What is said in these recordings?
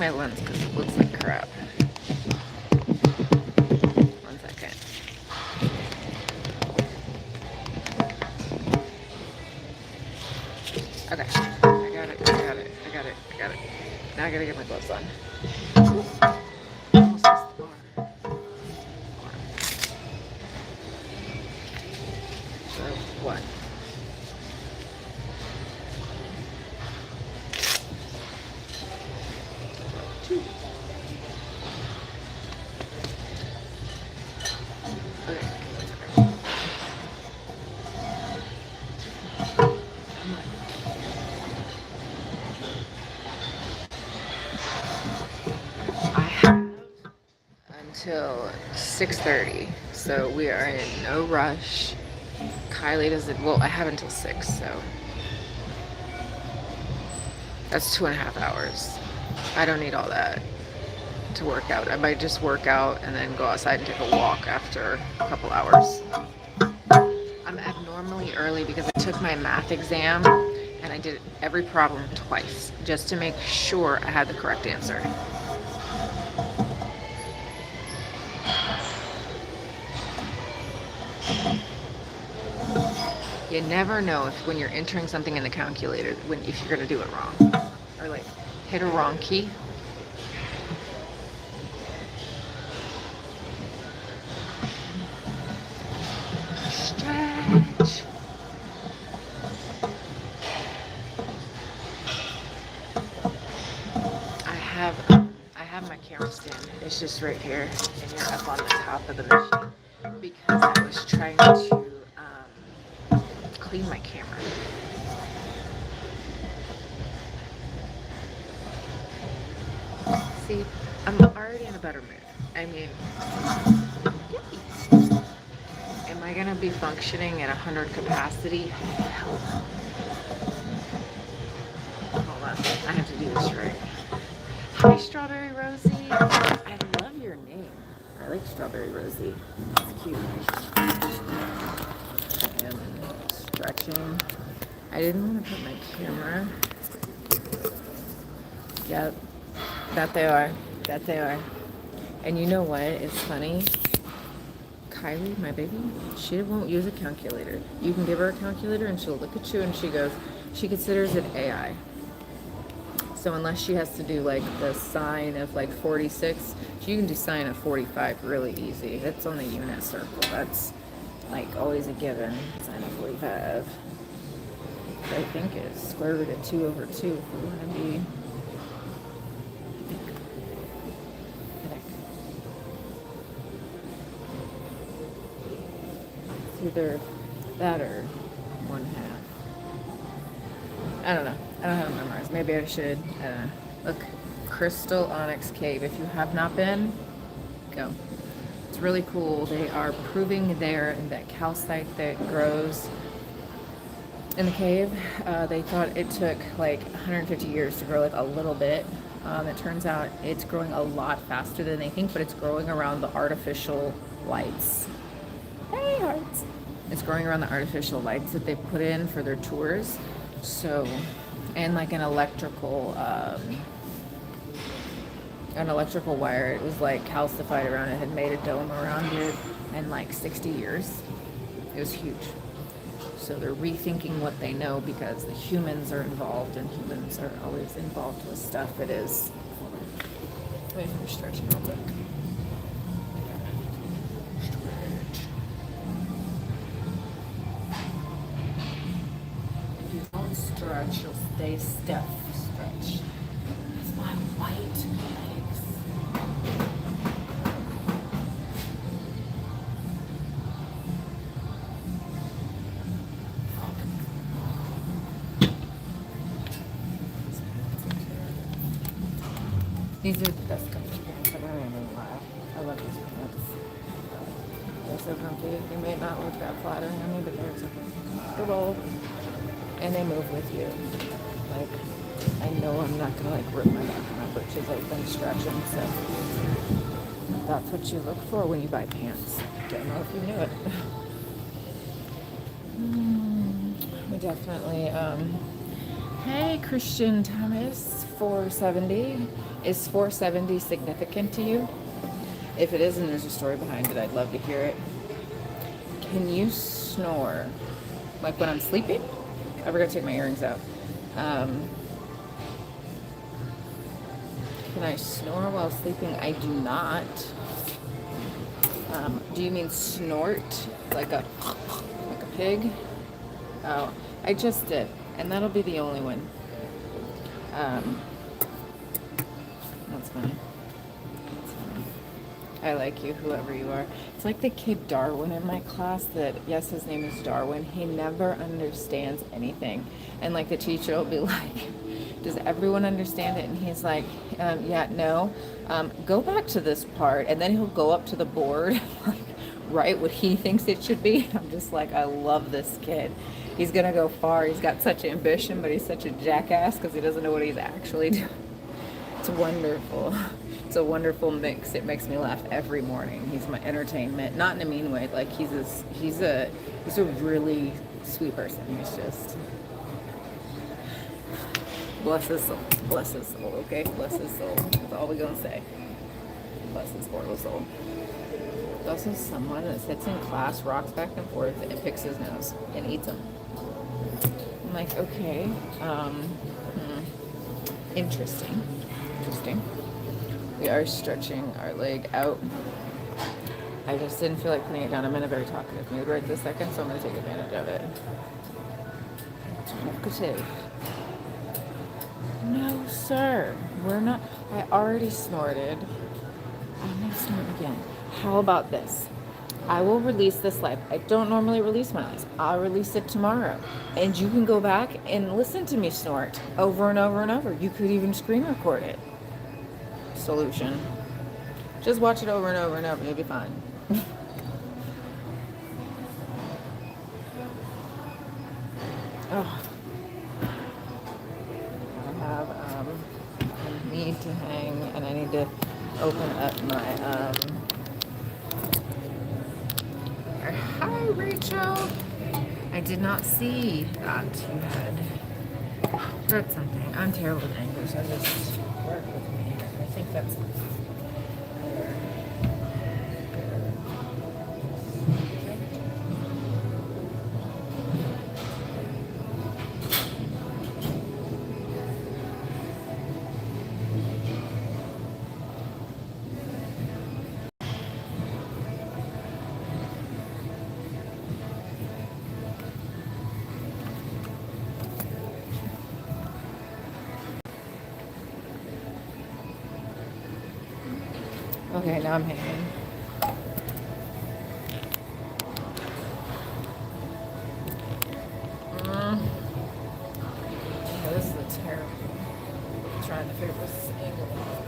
my lens because it looks like crap. 1 second. Okay, I got it. Now I gotta get my gloves on. Almost missed the bar. So, 1. Until 6:30, so we are in no rush. Kylie doesn't, well, I have until 6, so that's 2.5 hours. I don't need all that to work out. I might just work out and then go outside and take a walk after a couple hours. I'm abnormally early because I took my math exam and I did every problem twice just to make sure I had the correct answer. You never know if when you're entering something in the calculator, if you're gonna do it wrong or like hit a wrong key. Stretch. I have my camera stand. It's just right here, and you're up on the top of the machine because I was trying to clean my camera. See, I'm already in a better mood. I mean, am I gonna be functioning at 100 capacity? Hell no. Hold on, I have to do this right. Hi, Strawberry Rosie. I love your name. I like Strawberry Rosie. It's cute. And stretching. I didn't want to put my camera. Yep. That they are. And you know what? It's funny. Kylie, my baby, she won't use a calculator. You can give her a calculator and she'll look at you and she considers it AI. So unless she has to do like the sine of like 46, she can do sine of 45 really easy. That's on the unit circle. That's like always a given. Sine of 45. I think is square root of 2 over 2 if we want to be. It's either that or 1/2. I don't know. I don't have it memorized. Maybe I should. Look, Crystal Onyx Cave. If you have not been, go. It's really cool. They are proving there that calcite that grows in the cave. They thought it took like 150 years to grow like a little bit. It turns out it's growing a lot faster than they think, but it's growing around the artificial lights. Hey, hearts. It's growing around the artificial lights that they put in for their tours. So, and like an electrical wire. It was like calcified around it, had made a dome around it in like 60 years. It was huge. So they're rethinking what they know because the humans are involved, and humans are always involved with stuff that is. Wait, we're stretching real quick. Stretch. If you don't stretch, you'll stay stiff. Stretch. It's my white legs. These are the best comfy pants. I don't even lie. I love these pants. They're so comfy. They may not look that flattering on me, but they're so comfortable. And they move with you. Like, I know I'm not gonna like rip my back on my britches open stretching, so that's what you look for when you buy pants. Don't know if you knew it. We definitely, hey Christian Thomas 470. Is 470 significant to you? If it is and there's a story behind it, I'd love to hear it. Can you snore? Like when I'm sleeping? I forgot to take my earrings out. Can I snore while sleeping? I do not. Do you mean snort? Like a pig? Oh, I just did. And that'll be the only one. That's funny. I like you, whoever you are. It's like the kid Darwin in my class that, yes, his name is Darwin. He never understands anything. And like the teacher will be like, does everyone understand it? And he's like, yeah, no. Go back to this part. And then he'll go up to the board, like, write what he thinks it should be. I'm just like, I love this kid. He's going to go far. He's got such ambition, but he's such a jackass because he doesn't know what he's actually doing. It's wonderful. It's a wonderful mix. It makes me laugh every morning. He's my entertainment, not in a mean way. Like he's a really sweet person. He's just bless his soul. Bless his soul. Okay, bless his soul. That's all we're gonna say. Bless his mortal soul. Also, someone that sits in class, rocks back and forth, and picks his nose and eats them. I'm like, okay, interesting. We are stretching our leg out. I just didn't feel like putting it down. I'm in a very talkative mood right this second, so I'm going to take advantage of it. Talkative. No, sir. We're not. I already snorted. I'm going to snort again. How about this? I will release this live. I don't normally release my lives. I'll release it tomorrow. And you can go back and listen to me snort over and over and over. You could even screen record it. Solution. Just watch it over and over and over. You'll be fine. Oh. I need to hang and I need to open up my Hi Rachel. I did not see that you had read something. I'm terrible with English. I just work with me. I think that's okay, now I'm hanging. Yeah, this is a terrible. I'm trying to figure this angle out.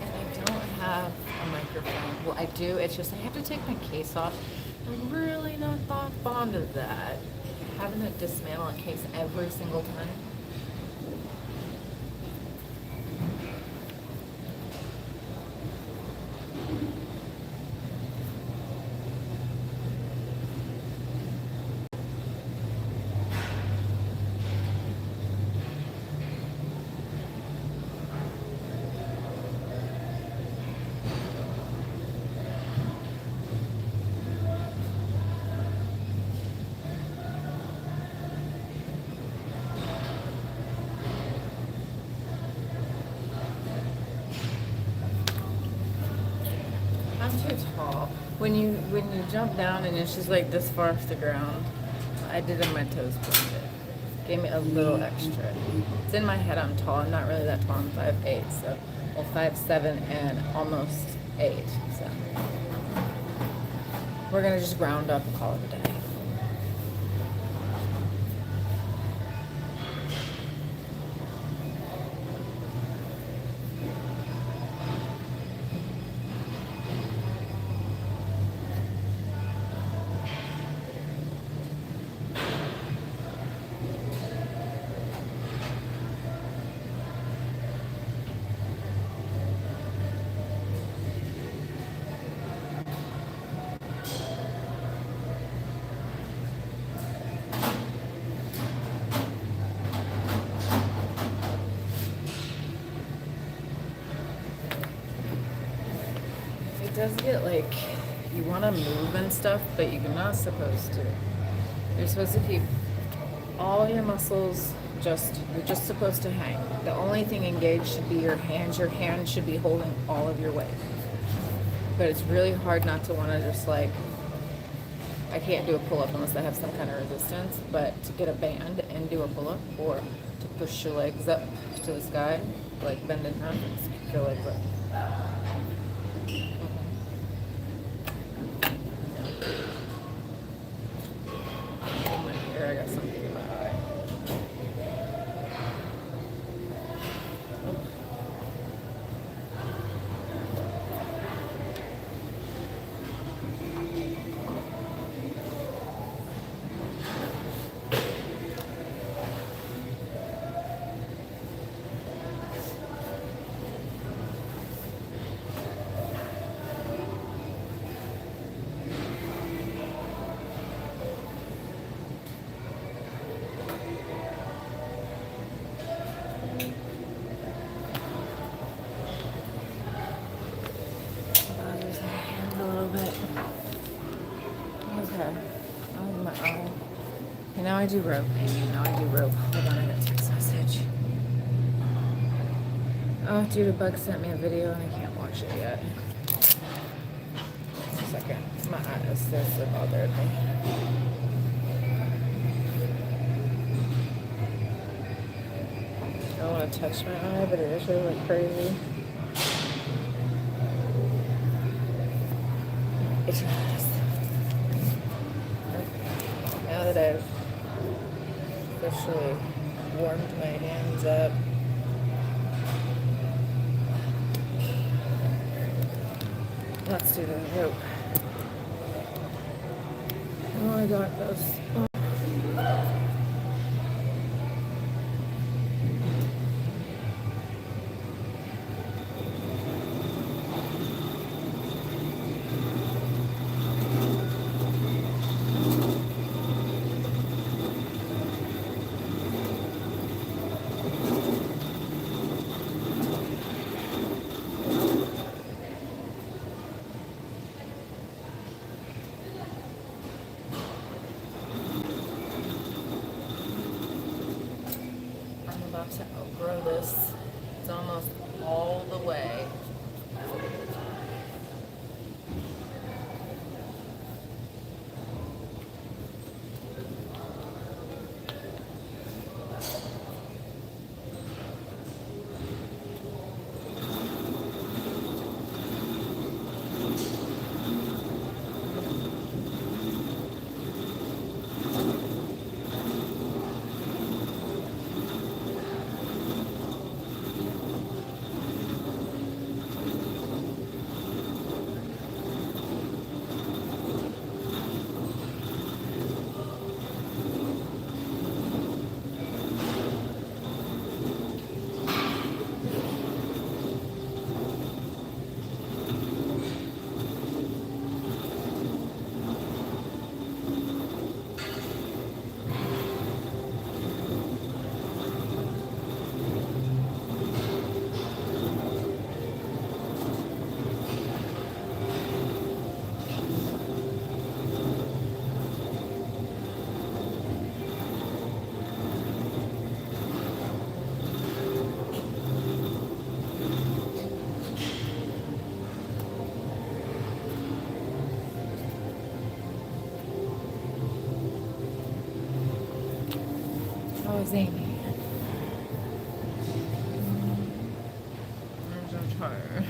And I don't have a microphone. Well, I do. It's just I have to take my case off. I'm really not that fond of that. Having to dismantle a case every single time. I'm too tall. When you jump down and it's just like this far off the ground, I did in my toes pointed. Gave me a little extra. It's in my head I'm tall. I'm not really that tall. I'm 5'8", so well 5'7" and almost 8. So we're gonna just round up and call it a day. does get like, you want to move and stuff, but you're not supposed to. You're supposed to keep all your muscles you're just supposed to hang. The only thing engaged should be your hands. Your hands should be holding all of your weight. But it's really hard not to want to just like, I can't do a pull-up unless I have some kind of resistance, but to get a band and do a pull-up, or to push your legs up to the sky, like bend in half and keep your legs up. Oh my hair, I got something in my eye. Now I do rope. Now I do rope. Hold on, I got a text message. Oh, dude, a bug sent me a video and I can't watch it yet. Just a second. My eyes, this bothered me. I don't want to touch my eye, but it is really like crazy. It's now that I've officially warmed my hands up. Let's do the rope. Oh, I got those. Oh. To outgrow this. It's almost all the way. Amy. I'm so tired.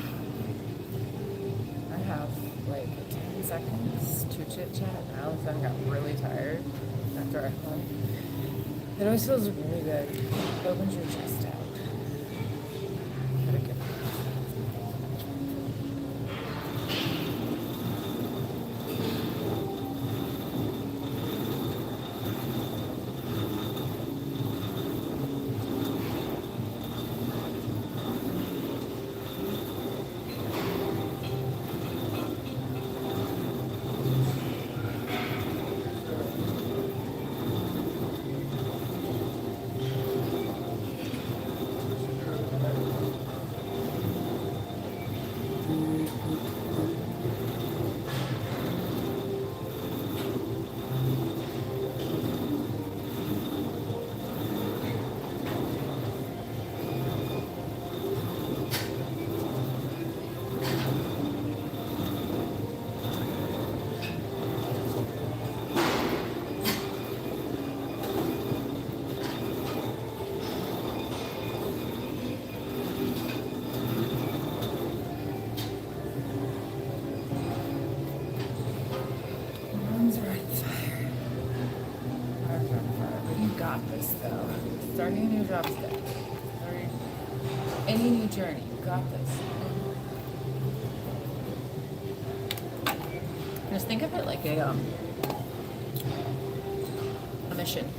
I have like 10 seconds to chit chat. All of a sudden got really tired after I hung. It always feels really good. Opens your chest out. Gotta get got this though. Starting a new job today. Any new journey, you got this. Just think of it like a mission.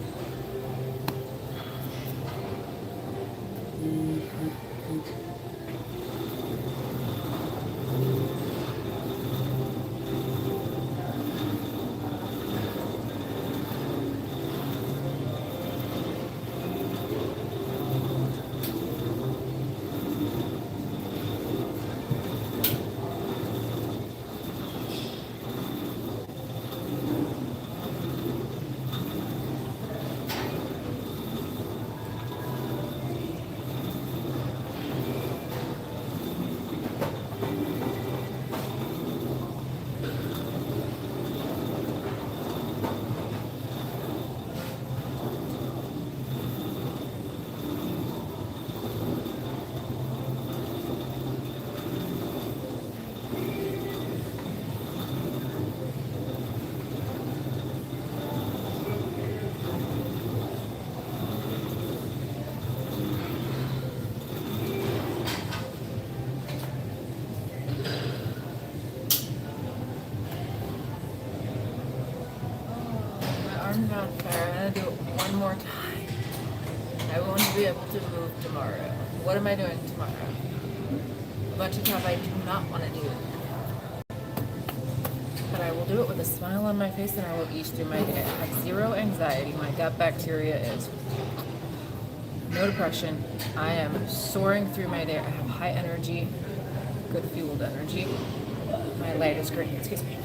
Not fair. I'm gonna do it one more time. I won't be able to move tomorrow. What am I doing tomorrow? A bunch of stuff I do not want to do. But I will do it with a smile on my face and I will eat through my day. I have zero anxiety. My gut bacteria is no depression. I am soaring through my day. I have high energy, good fueled energy. My light is green. Excuse me.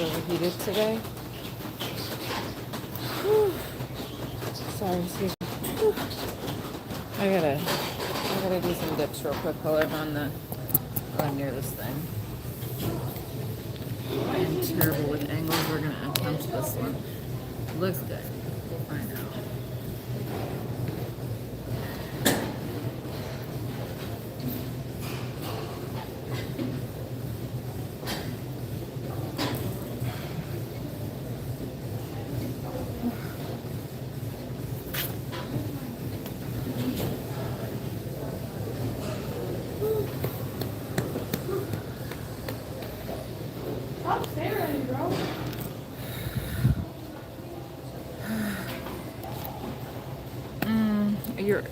Overheated today. Whew. Sorry, excuse me. Whew. I gotta do some dips real quick while I'm near this thing. I'm terrible with angles. We're gonna attempt this one. Looks good. We'll find out.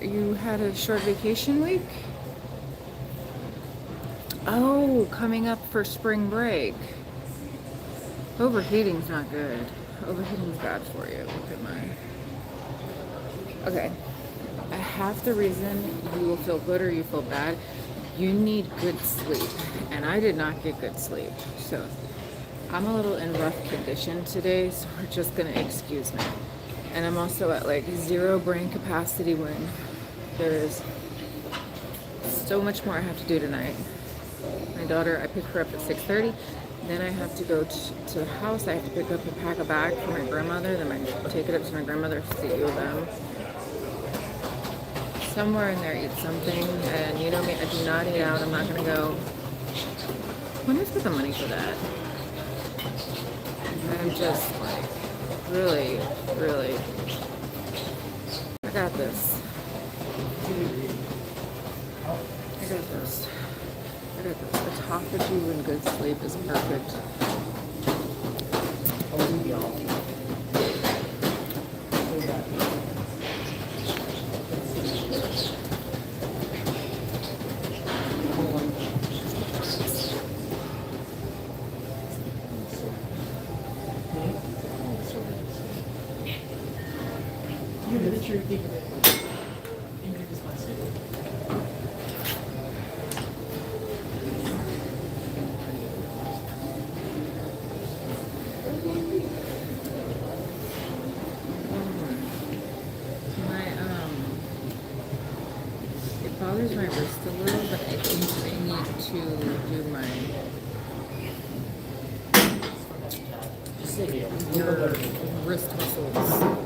You had a short vacation week? Oh, coming up for spring break. Overheating's not good. Overheating's bad for you. Look at mine. Okay. Half the reason you will feel good or you feel bad, you need good sleep. And I did not get good sleep. So I'm a little in rough condition today, so we're just gonna excuse me. And I'm also at like zero brain capacity when there is so much more I have to do tonight. My daughter, I pick her up at 6:30. Then I have to go to the house. I have to pick up and pack a bag for my grandmother. Then I take it up to my grandmother's to U of M. Somewhere in there, eat something. And you know me, I do not eat out. I'm not going to go. When is the money for that? I'm just like, really, I got this. autophagy when good sleep is perfect. It bothers my wrist a little, but I think I need to do my your wrist muscles.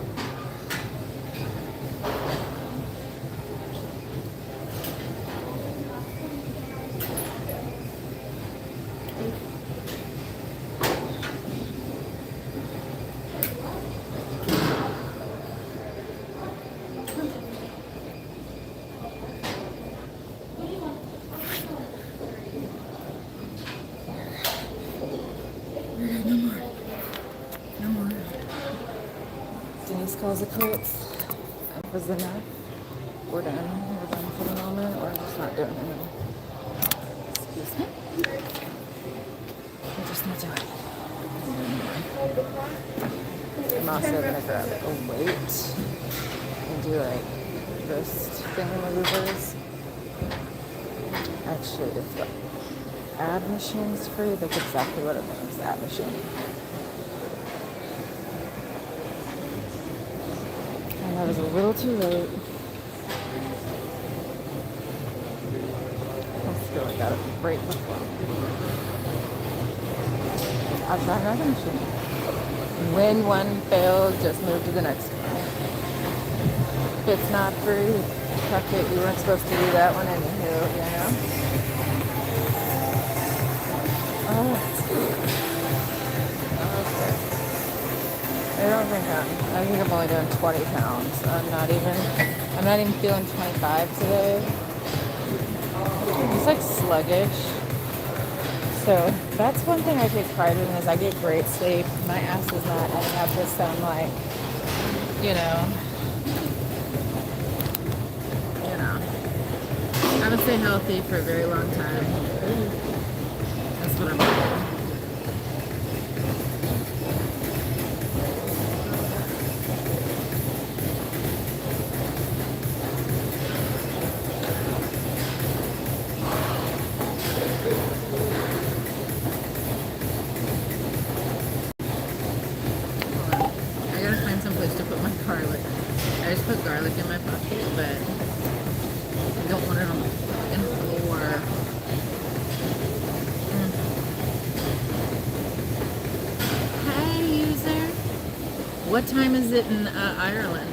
Denise calls it quits. That was enough. We're done. We're done for the moment. We're just not doing it. Excuse me. We're just not doing it. I'm also gonna grab a weight and do like wrist maneuvers. Actually, if the ab machine's free, that's exactly what it means. Ab machine. I was a little too late. I feel like I got it right before. I'll try another machine. When one fails, just move to the next one. If it's not free, fuck it. You weren't supposed to do that one anywho, you know? Okay. I think I'm only doing 20 pounds. I'm not even feeling 25 today. It's like sluggish. So that's one thing I take pride in is I get great sleep. My ass is not ending up with some like, you know, I would stay healthy for a very long time. That's what I'm doing. I just put garlic in my pocket, but I don't want it on the floor. Hey, user. What time is it in Ireland?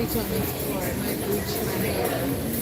bleach on this floor. It might bleach my hair.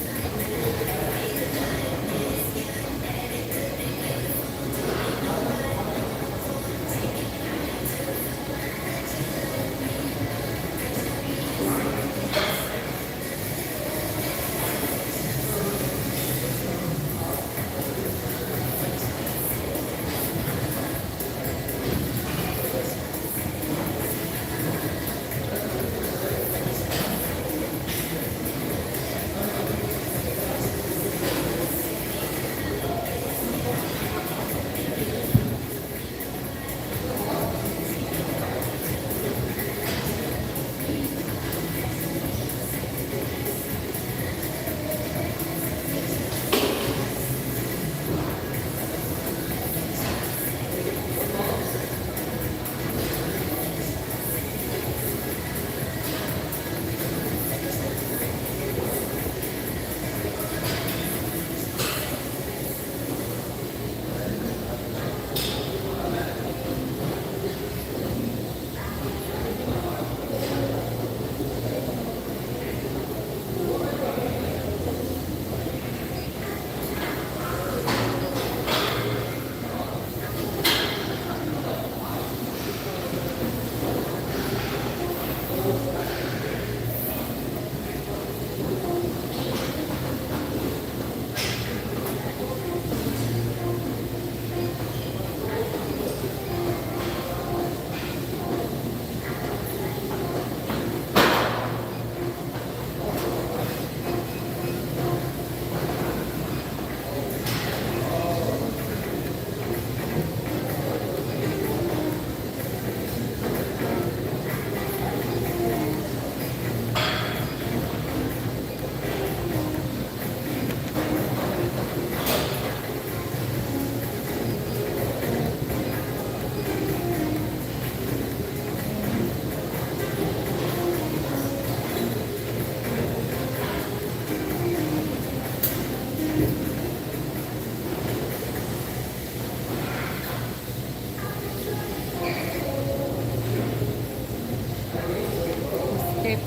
Escape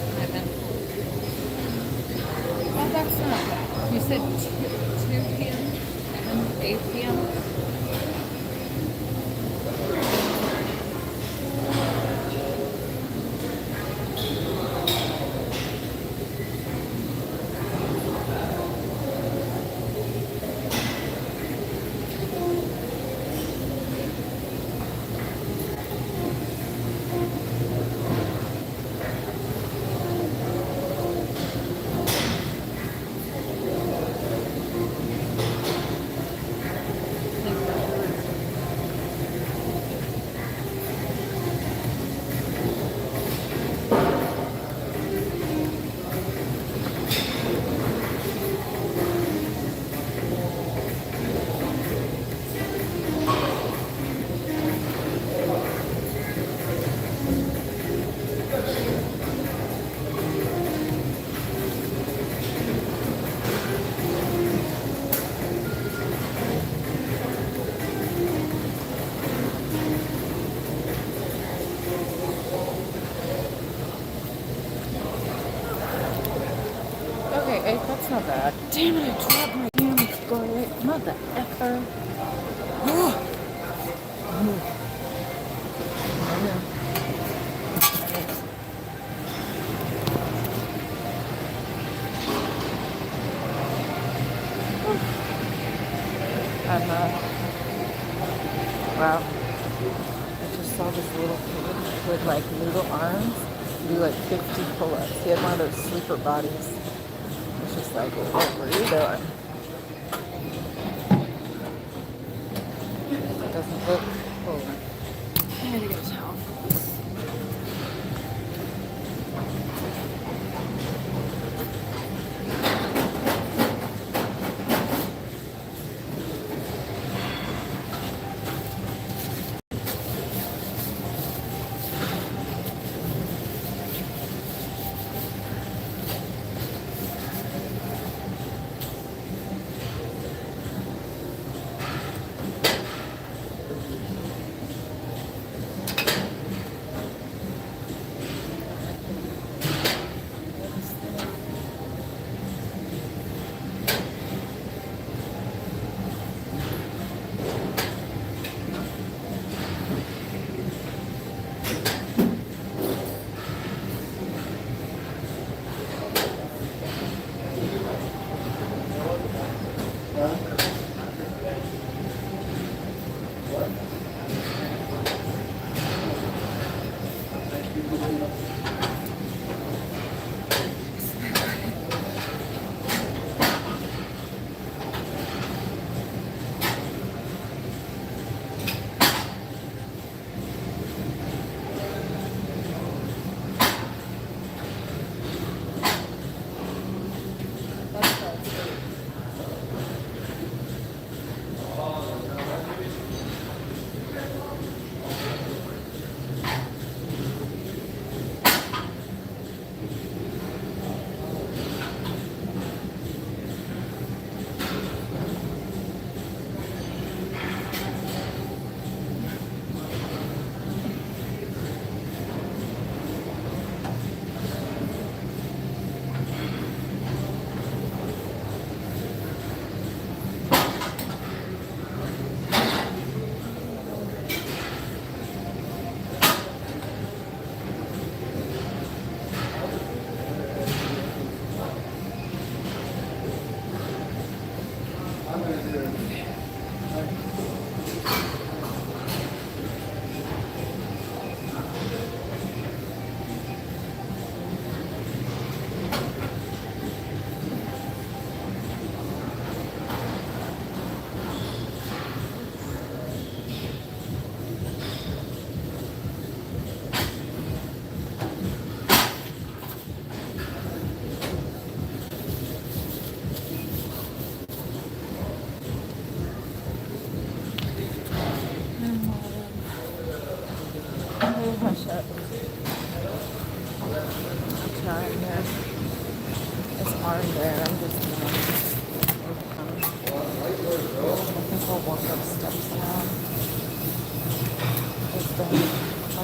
commitment. Oh, that's not bad. You said 2 p.m. and 8 p.m.? Okay, 8, that's not bad. Damn it, I dropped my damn scarlet. Mother effer. Wow. I just saw this little kid with like little arms do like 50 pull-ups. He had one of those sleeper bodies. It's just like, what were you doing? It doesn't look over. I gotta get a towel.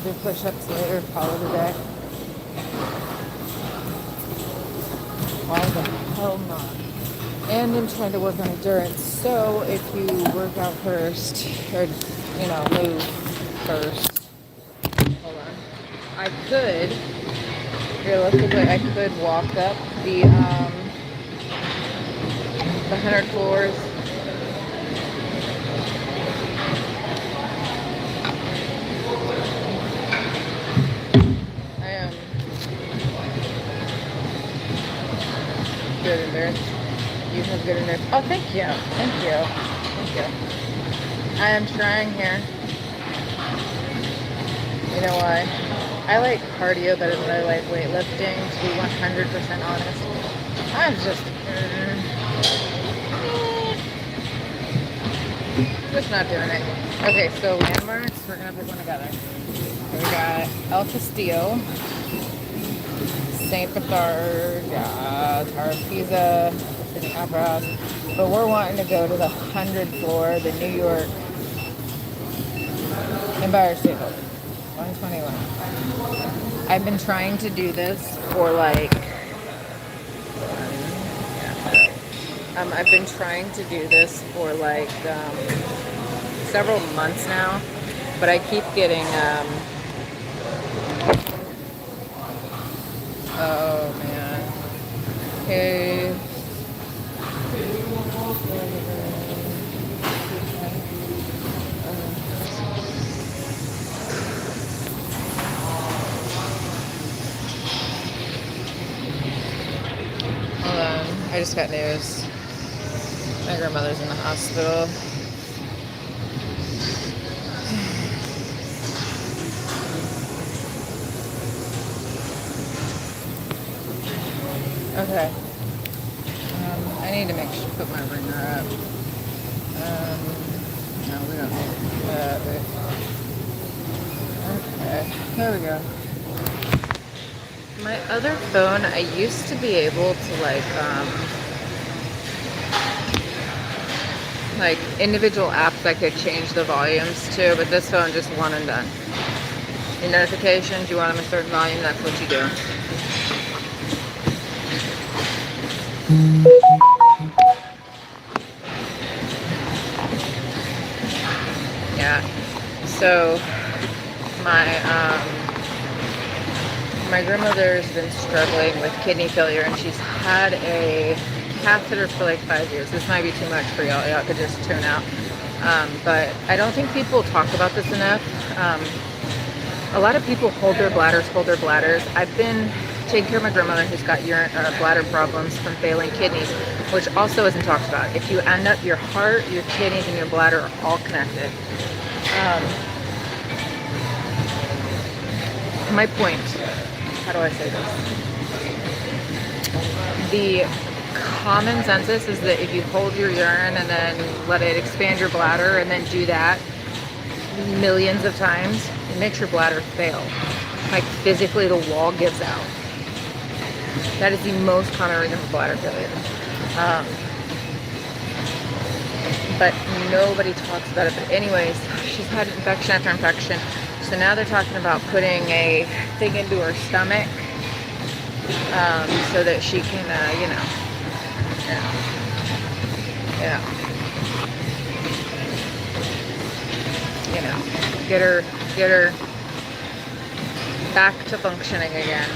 do push-ups later, call it a day. Why the hell not? And I'm trying to work on endurance. So if you work out first, or move first. Hold on. I could, realistically, I could walk up the 100 floors. I am good endurance. You have good endurance. Oh, thank you. Thank you. Thank you. I am trying here. You know why? I like cardio better than I like weightlifting, to be 100% honest. I'm just not doing it. Okay, so landmarks, we're gonna pick one together. We got El Castillo, Saint Bernard, Tower of Pisa, Sydney Opera House, but we're wanting to go to the 100th floor, the New York Empire State Building, 121. I've been trying to do this for I've been trying to do this for several months now, but I keep getting oh man. Okay. Hold on. I just got news. My grandmother's in the hospital. Okay. I need to put my ringer up. No, we don't need that. Okay, here we go. My other phone, I used to be able to like individual apps I could change the volumes to, but this phone just one and done. Your notifications, you want them a certain volume, that's what you do. Yeah. So my grandmother's been struggling with kidney failure, and she's had a catheter for 5 years. This might be too much for y'all. Y'all could just tune out. But I don't think people talk about this enough. A lot of people hold their bladders. I've been taking care of my grandmother who's got bladder problems from failing kidneys, which also isn't talked about. If you end up, your heart, your kidneys, and your bladder are all connected. My point, how do I say this? The common census is that if you hold your urine and then let it expand your bladder and then do that millions of times, it makes your bladder fail. Physically the wall gives out. That is the most common reason for bladder failure. But nobody talks about it. But anyways, she's had infection after infection. So now they're talking about putting a thing into her stomach so that she can, get her back to functioning again.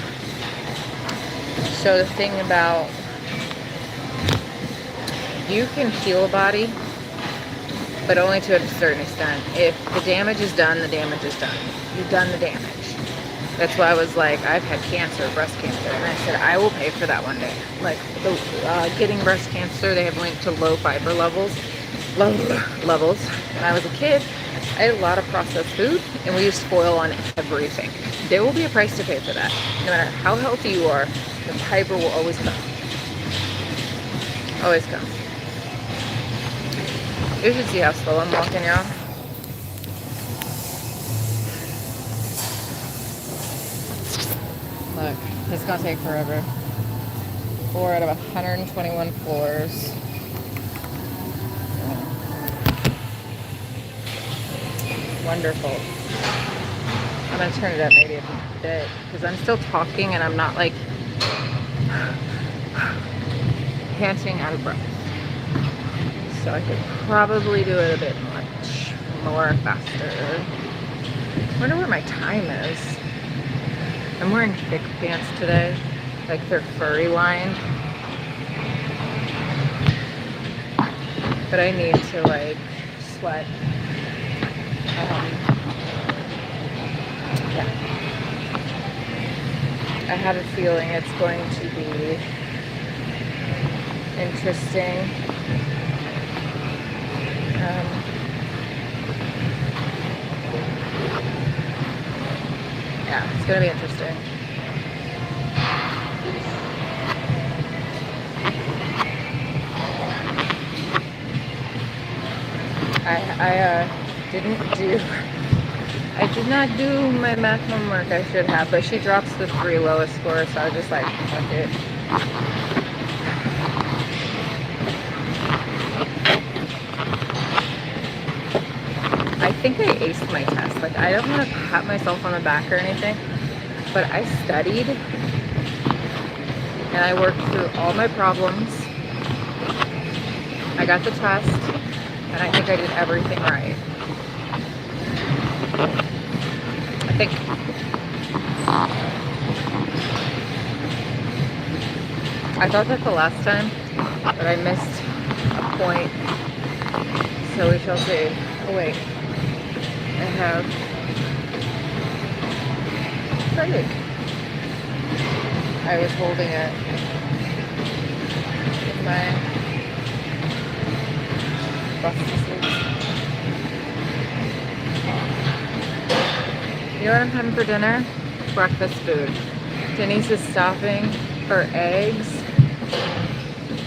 So the thing about, you can heal a body, but only to a certain extent. If the damage is done, the damage is done. You've done the damage. That's why I was like, I've had cancer, breast cancer, and I said, I will pay for that one day. Getting breast cancer, they have linked to low fiber levels. When I was a kid, I ate a lot of processed food, and we used foil on everything. There will be a price to pay for that. No matter how healthy you are, the fiber will always come. Always come. You should see how slow I'm walking, y'all. Look, it's gonna take forever. 4 out of 121 floors. Wonderful. I'm gonna turn it up maybe a bit because I'm still talking and I'm not like panting out of breath. So I could probably do it a bit much more faster. I wonder where my time is. I'm wearing thick pants today, like they're furry lined. But I need to like sweat. Yeah. I have a feeling it's going to be interesting. Yeah, it's going to be interesting. I did not do my math homework I should have, but she drops the 3 lowest scores, so I was just like, fuck it. I think I aced my test. Like, I don't want to pat myself on the back or anything, but I studied and I worked through all my problems. I got the test, and I think I did everything right. I think. I thought that the last time, but I missed a point, so we shall see. Oh wait, I have credit. I was holding it in my buses. You know what I'm having for dinner? Breakfast food. Denise is stopping for eggs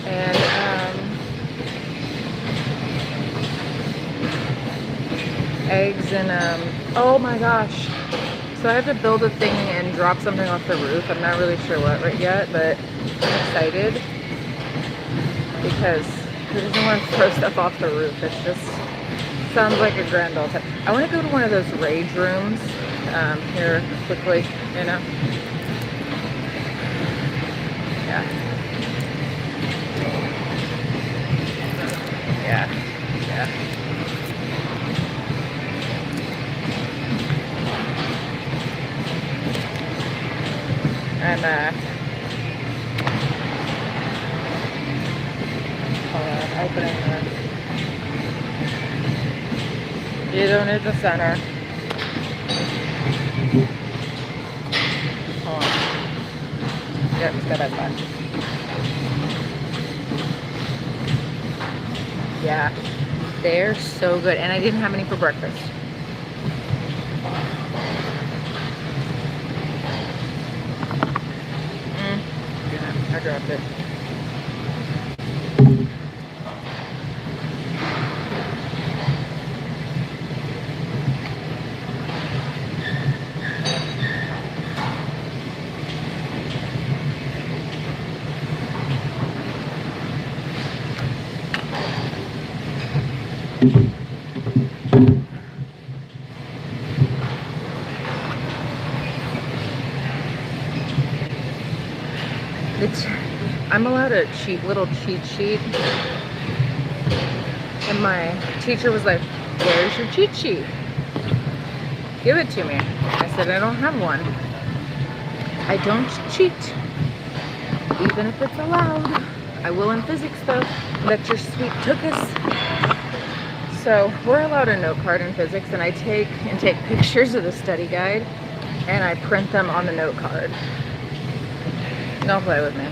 and oh my gosh. So I have to build a thing and drop something off the roof. I'm not really sure what right yet, but I'm excited because who doesn't want to throw stuff off the roof? It just sounds like a grand old time. I want to go to one of those rage rooms here quickly, you know? Yeah. Yeah. Yeah. I'm opening you don't need the center. Hold on. Yep, step by step. Yeah, they're so good, and I didn't have any for breakfast. Yeah, I dropped it. I'm allowed a little cheat sheet, and my teacher was like, "Where's your cheat sheet? Give it to me." I said, "I don't have one. I don't cheat, even if it's allowed. I will in physics though. That's your sweet tookus." So we're allowed a note card in physics, and I take pictures of the study guide, and I print them on the note card. Don't play with me.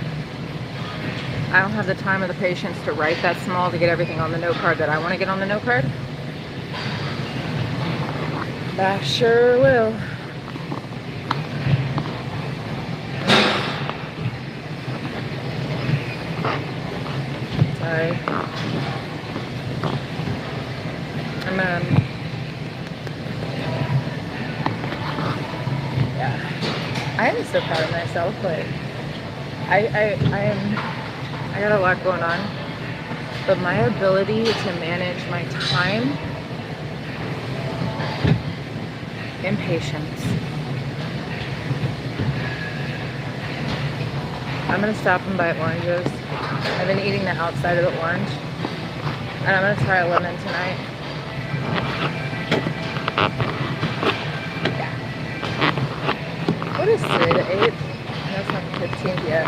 I don't have the time or the patience to write that small to get everything on the note card that I want to get on the note card. But I sure will. Sorry. Yeah. I am so proud of myself, but I got a lot going on, but my ability to manage my time Impatience. I'm gonna stop and buy oranges. I've been eating the outside of the orange. And I'm gonna try a lemon tonight. Yeah. What is today, the 8th? That's not the 15th yet.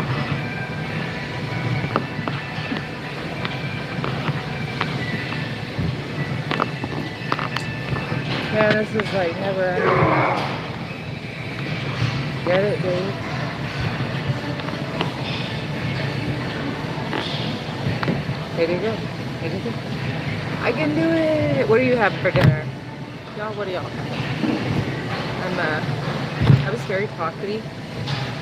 Yeah, this is like never ending. Get it, dude. Here you go. Here you go. I can do it. What do you have for dinner? Y'all, what do y'all have? I was very talkative.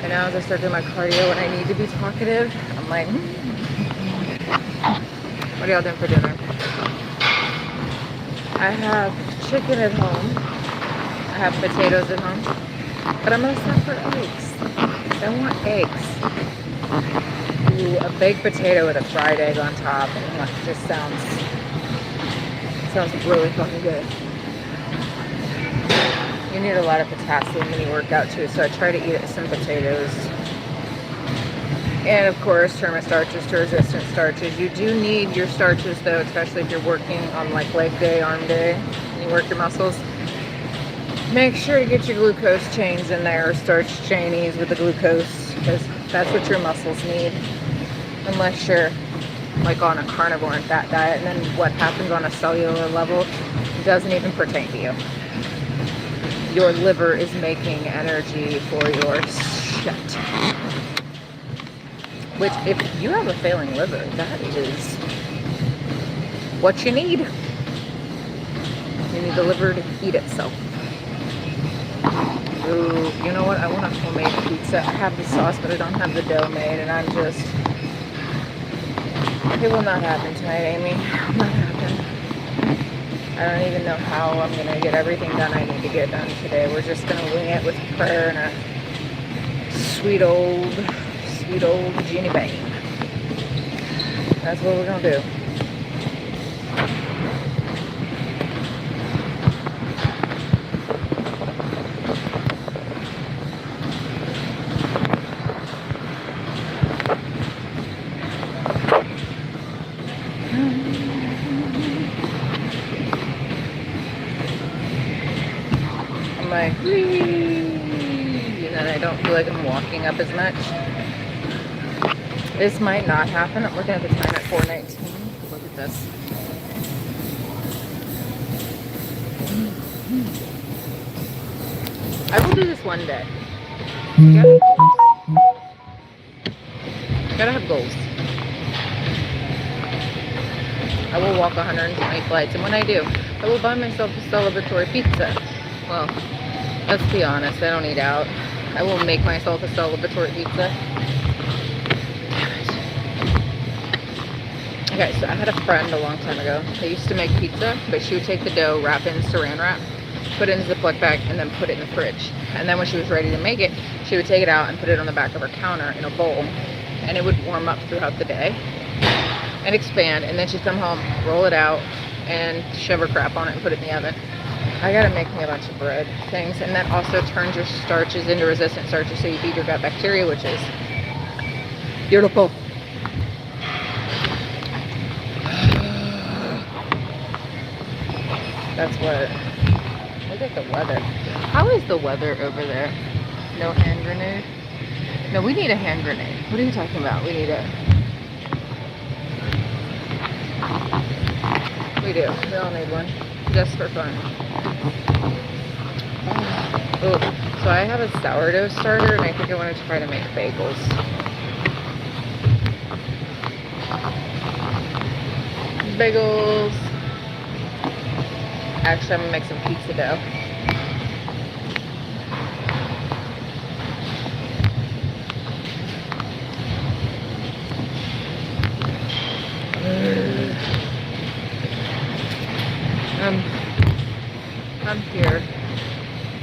And now as I start doing my cardio when I need to be talkative, I'm like, what are y'all doing for dinner? I have chicken at home. I have potatoes at home. But I'm going to stop for eggs. I want eggs. Ooh, a baked potato with a fried egg on top. And like, just sounds really fucking good. You need a lot of potassium when you work out too, so I try to eat some potatoes. And of course, terminal starches to resistant starches. You do need your starches though, especially if you're working on like leg day, arm day, and you work your muscles. Make sure to get your glucose chains in there, or starch chainies with the glucose, because that's what your muscles need. Unless you're like on a carnivore and fat diet, and then what happens on a cellular level doesn't even pertain to you. Your liver is making energy for your shit. Which, if you have a failing liver, that is what you need. You need the liver to eat itself. Ooh, you know what? I want a homemade pizza. I have the sauce, but I don't have the dough made, and I'm just... It will not happen tonight, Amy. It will not happen. I don't even know how I'm going to get everything done I need to get done today. We're just going to wing it with prayer and a sweet old Jeannie Bane. That's what we're going to do. Like, and then I don't feel like I'm walking up as much. This might not happen. I'm looking at the time at 4:19. Look at this. I will do this one day. You gotta have goals. I will walk 120 flights, and when I do, I will buy myself a celebratory pizza. Well, let's be honest, I don't eat out. I will make myself a celebratory pizza. Damn it. Okay, so I had a friend a long time ago. They used to make pizza, but she would take the dough, wrap it in saran wrap, put it in a Ziploc bag, and then put it in the fridge. And then when she was ready to make it, she would take it out and put it on the back of her counter in a bowl. And it would warm up throughout the day and expand. And then she'd come home, roll it out, and shove her crap on it and put it in the oven. I gotta make me a bunch of bread things, and that also turns your starches into resistant starches, so you feed your gut bacteria, which is beautiful. That's what. Look at the weather. How is the weather over there? No hand grenade? No, we need a hand grenade. What are you talking about? We need a... We do. We all need one. Just for fun. Oh, so I have a sourdough starter, and I think I want to try to make bagels. Bagels. Actually, I'm gonna make some pizza dough. I'm here.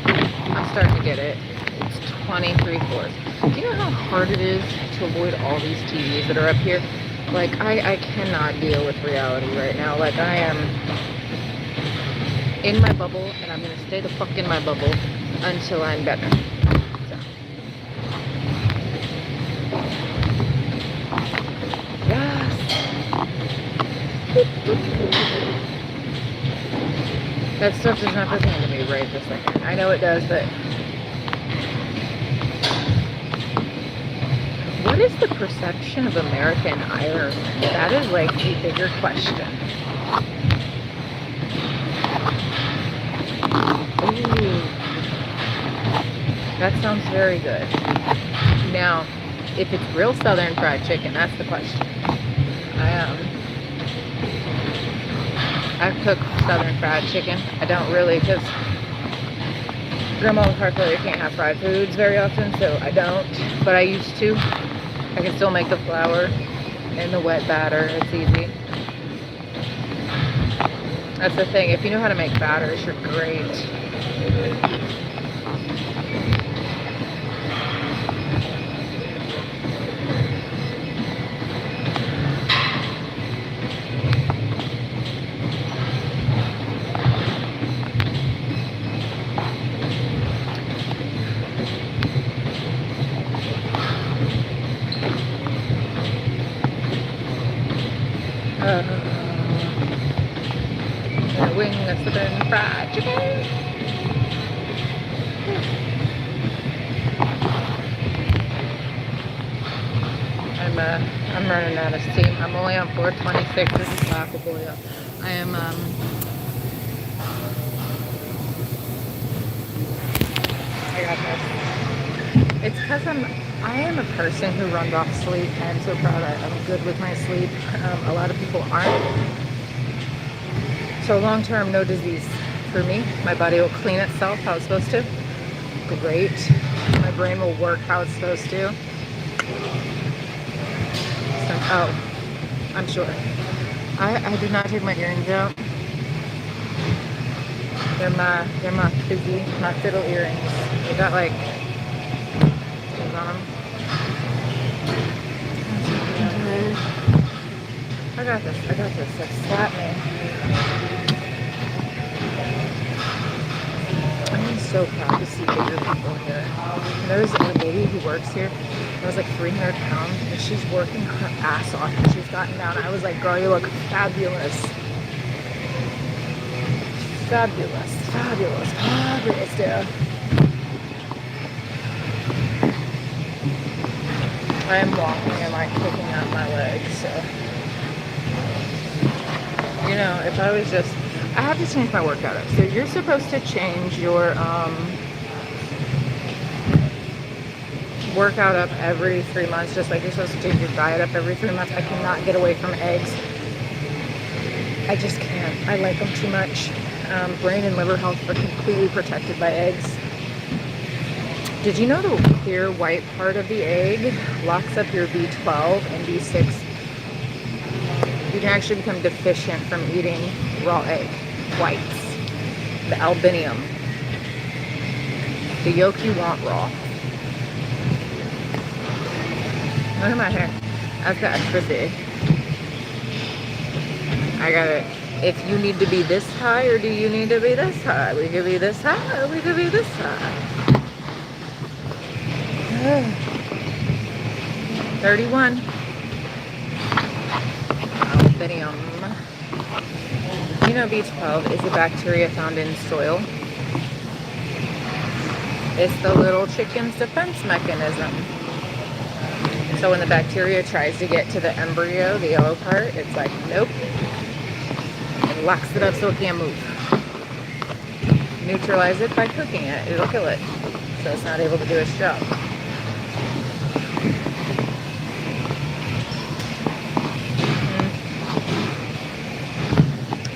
I'm starting to get it. It's 23/4. Do you know how hard it is to avoid all these TVs that are up here? Like, I cannot deal with reality right now. Like, I am in my bubble, and I'm gonna stay the fuck in my bubble until I'm better. So. Yes. That stuff does not pertain to me right this second. I know it does, but what is the perception of American Ireland? That is like a bigger question. Ooh, that sounds very good. Now, if it's real Southern fried chicken, that's the question. I cook Southern fried chicken. I don't really, because grandma heart failure can't have fried foods very often, so I don't. But I used to. I can still make the flour and the wet batter. It's easy. That's the thing. If you know how to make batters, you're great. Wing of Southern fried chicken. I'm running out of steam. I'm only on 426. This is laughable. Yeah. I am I got this. It's because I am a person who runs off sleep. I'm so proud I'm good with my sleep. A lot of people aren't. So long term, no disease for me. My body will clean itself how it's supposed to. Great. My brain will work how it's supposed to. So, oh, I'm sure. I did not take my earrings out. They're my fizzy, my fiddle earrings. They got like things on them. I got this. Like, slap me. I'm so proud to see bigger people here. And there's a lady who works here that was like 300 pounds, and she's working her ass off, and she's gotten down. I was like, girl, you look fabulous. Fabulous, dude. I am walking and like kicking out my legs, so. You know, if I was just, I have to change my workout up. So you're supposed to change your workout up every 3 months, just like you're supposed to change your diet up every 3 months. I cannot get away from eggs. I just can't. I like them too much. Brain and liver health are completely protected by eggs. Did you know the clear white part of the egg locks up your B12 and B6? You can actually become deficient from eating raw egg whites. The albinium. The yolk you want raw. Look at my hair. That's the extra big. I got it. If you need to be this high, or do you need to be this high? We could be this high, or we could be this high. 31. Albinium. You know B12 is a bacteria found in soil. It's the little chicken's defense mechanism. So when the bacteria tries to get to the embryo, the yellow part, it's like, nope. It locks it up so it can't move. Neutralize it by cooking it. It'll kill it. So it's not able to do its job.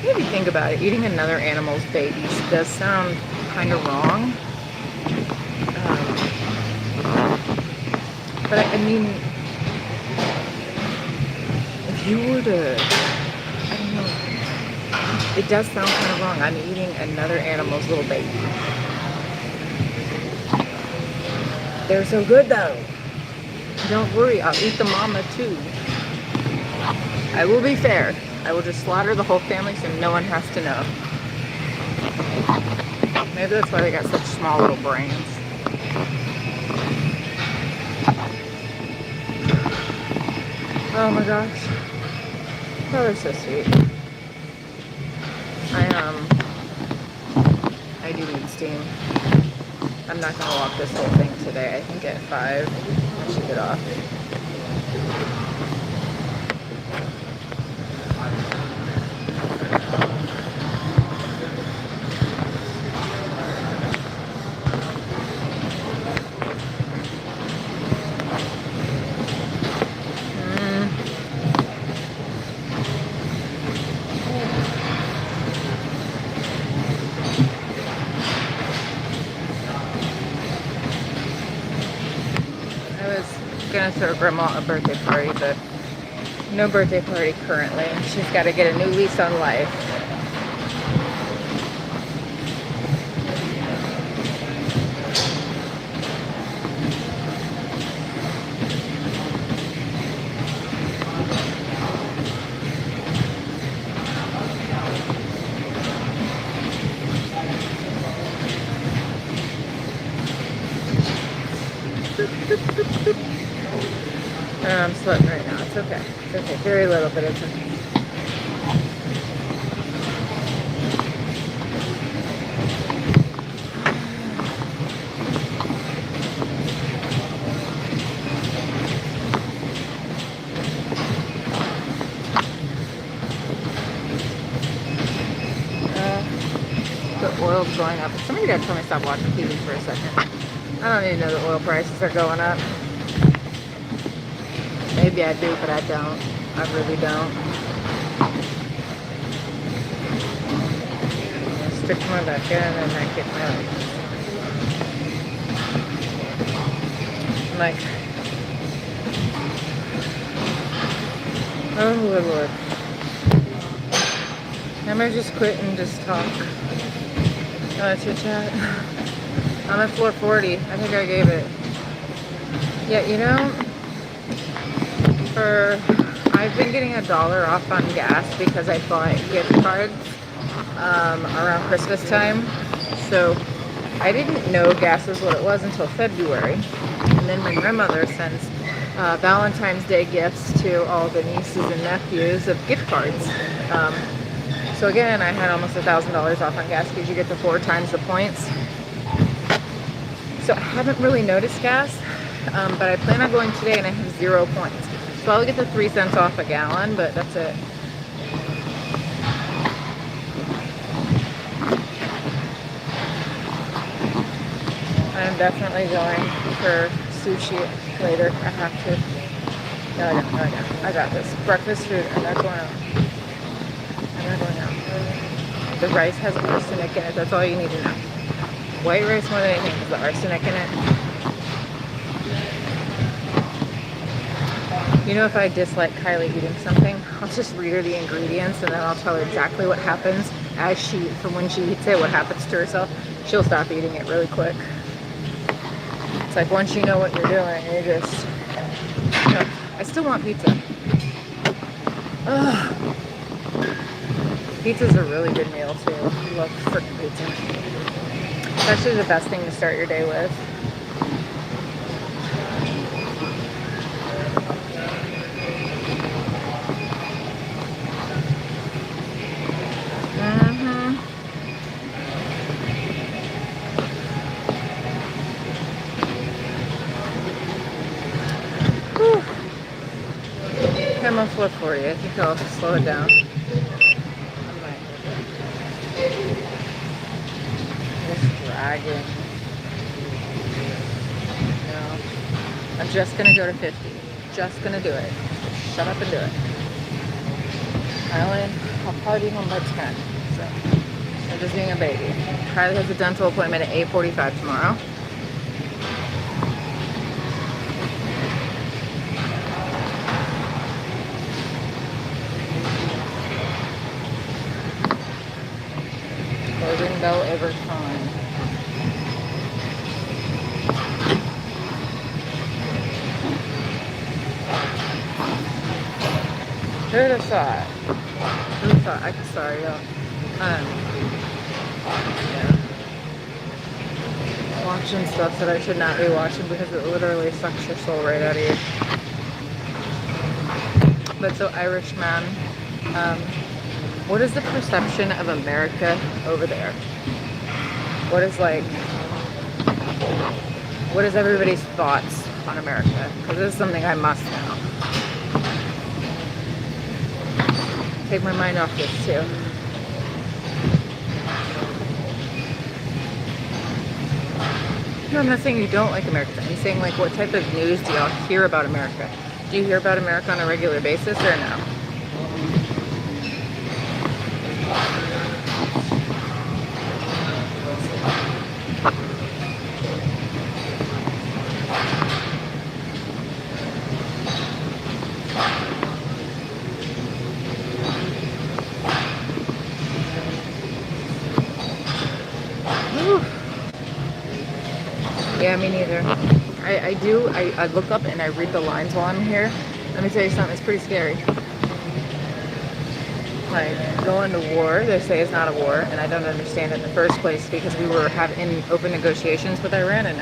If you think about it, eating another animal's babies does sound kind of wrong. But I mean, if you were to, I don't know, it does sound kind of wrong. I'm eating another animal's little baby. They're so good though. Don't worry, I'll eat the mama too. I will be fair. I will just slaughter the whole family so no one has to know. Maybe that's why they got such small little brains. Oh my gosh. Oh, they're so sweet. I do need steam. I'm not gonna walk this whole thing today. I think at 5 I should get off. Gonna throw grandma a birthday party, but no birthday party currently. She's got to get a new lease on life. I'm sweating right now. It's okay. It's okay. Very little, but it's okay. The oil's going up. Somebody got to tell me to stop watching TV for a second. I don't even know the oil prices are going up. Maybe I do, but I don't. I really don't. Stick my back in and I get out. I'm like, oh Lord. I might just quit and just talk. Chit chat. I'm at 440. I think I gave it. Yeah, you know, I've been getting $1 off on gas because I bought gift cards around Christmas time. So I didn't know gas was what it was until February. And then my grandmother sends Valentine's Day gifts to all the nieces and nephews of gift cards. So again, I had almost $1,000 off on gas because you get the 4 times the points. So I haven't really noticed gas, but I plan on going today and I have 0 points. So I'll get the 3 cents off a gallon, but that's it. I'm definitely going for sushi later. I have to. No, I got this. Breakfast food. I'm not going out. The rice has arsenic in it. That's all you need to know. White rice more than anything has the arsenic in it. You know, if I dislike Kylie eating something, I'll just read her the ingredients and then I'll tell her exactly what happens from when she eats it, what happens to herself. She'll stop eating it really quick. It's like once you know what you're doing, you just... No, I still want pizza. Ugh. Pizza's a really good meal too. I love freaking pizza. It's actually the best thing to start your day with. I'm on 440. I think I'll slow it down. Just dragging. No. I'm just gonna go to 50. Just gonna do it. Just shut up and do it. I'll probably be home by 10. So I'm just being a baby. Kylie has a dental appointment at 8:45 tomorrow. Closing bell every time. Who'd have thought? I'm sorry, y'all. Yeah. Watching stuff that I should not be watching because it literally sucks your soul right out of you. But so Irishman, what is the perception of America over there? What is everybody's thoughts on America? Because this is something I must know. Take my mind off this too. No, I'm not saying you don't like America. I'm saying like what type of news do y'all hear about America? Do you hear about America on a regular basis or no? Yeah, me neither. I look up and I read the lines while I'm here. Let me tell you something, it's pretty scary. Like, going to war, they say it's not a war, and I don't understand it in the first place because we were having open negotiations with Iran, and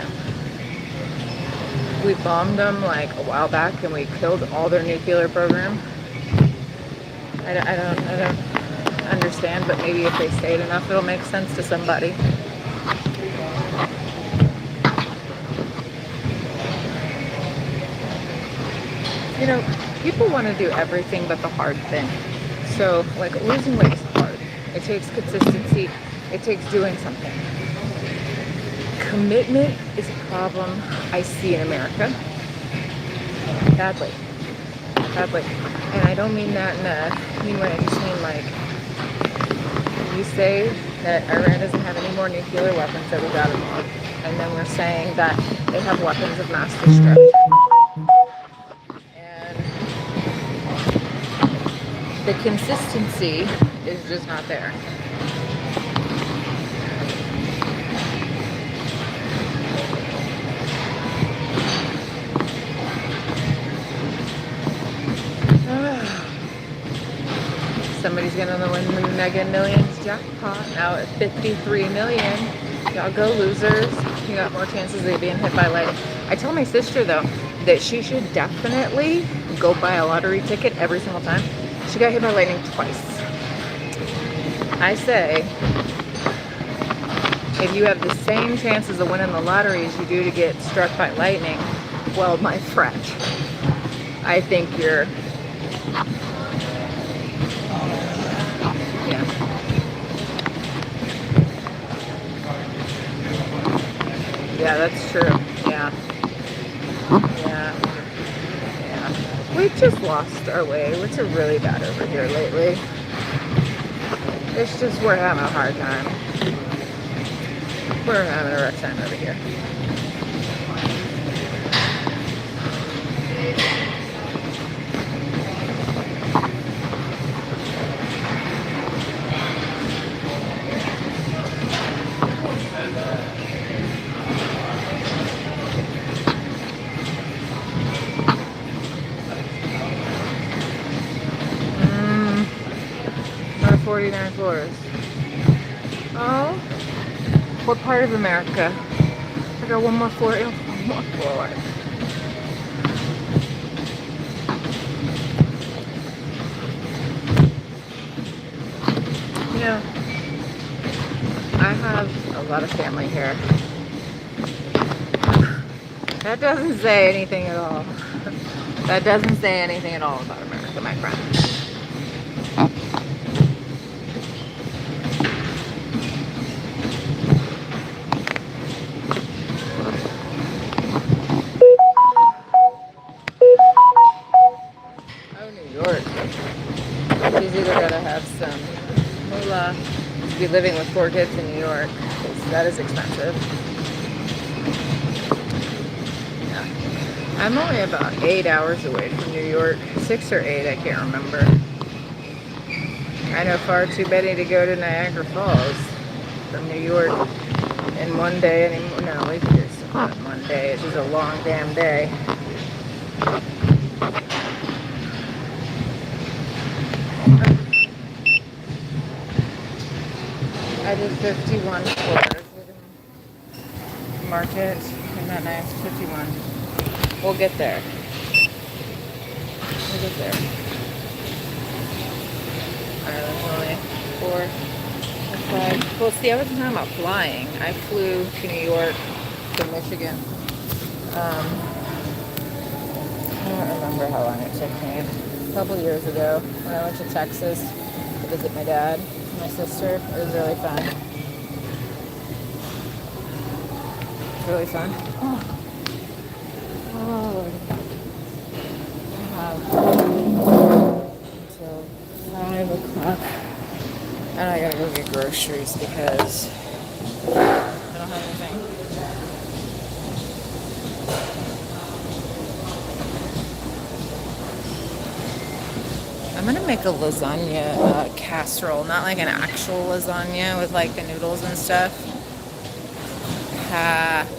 we bombed them like a while back and we killed all their nuclear program. I don't understand, but maybe if they say it enough, it'll make sense to somebody. You know, people want to do everything but the hard thing. So, like, losing weight is hard. It takes consistency. It takes doing something. Commitment is a problem I see in America. Badly. Badly. And I don't mean that in a mean way. I just mean, like, you say that Iran doesn't have any more nuclear weapons, that we got them all. And then we're saying that they have weapons of mass destruction. The consistency is just not there. Somebody's gonna win the Mega Millions jackpot now at 53 million. Y'all go losers. You got more chances of being hit by lightning. I tell my sister though that she should definitely go buy a lottery ticket every single time. She got hit by lightning twice. I say, if you have the same chances of winning the lottery as you do to get struck by lightning, well, my friend, I think you're, yeah. Yeah, that's true. Yeah. Yeah. We've just lost our way. It's really bad over here lately. It's just we're having a hard time. We're having a rough time over here. Out of 49 floors. Oh, what part of America? I got one more floor. One more floor. You know, I have a lot of family here. That doesn't say anything at all. That doesn't say anything at all about America, my friend. She's either got to have some moolah to be living with 4 kids in New York, because that is expensive. Yeah. I'm only about 8 hours away from New York. 6 or 8, I can't remember. I know far too many to go to Niagara Falls from New York in one day anymore. No, we can do stuff in one day. It's just a long damn day. I did 51 quarters. Market. Isn't that nice? 51. We'll get there. We'll get there. Alright, that's only 4 or 5. Well, see, I wasn't talking about flying. I flew to New York, to Michigan. I don't remember how long it took me. A couple years ago when I went to Texas to visit my dad and my sister. It was really fun. Really fun. Oh. I have until 5 o'clock. And I gotta go get groceries because I don't have anything. I'm gonna make a lasagna casserole, not like an actual lasagna with like the noodles and stuff.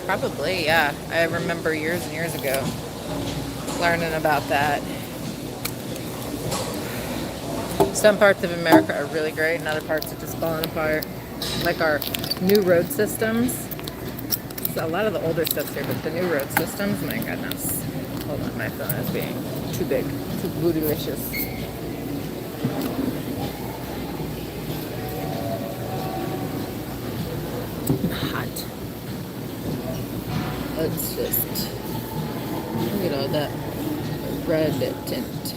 Probably, yeah. I remember years and years ago learning about that. Some parts of America are really great and other parts are just falling apart. Like our new road systems. So a lot of the older stuff's here, but the new road systems, my goodness. Hold on, my phone is being too big, too bootylicious. Hot. Let's just look at all that red tint.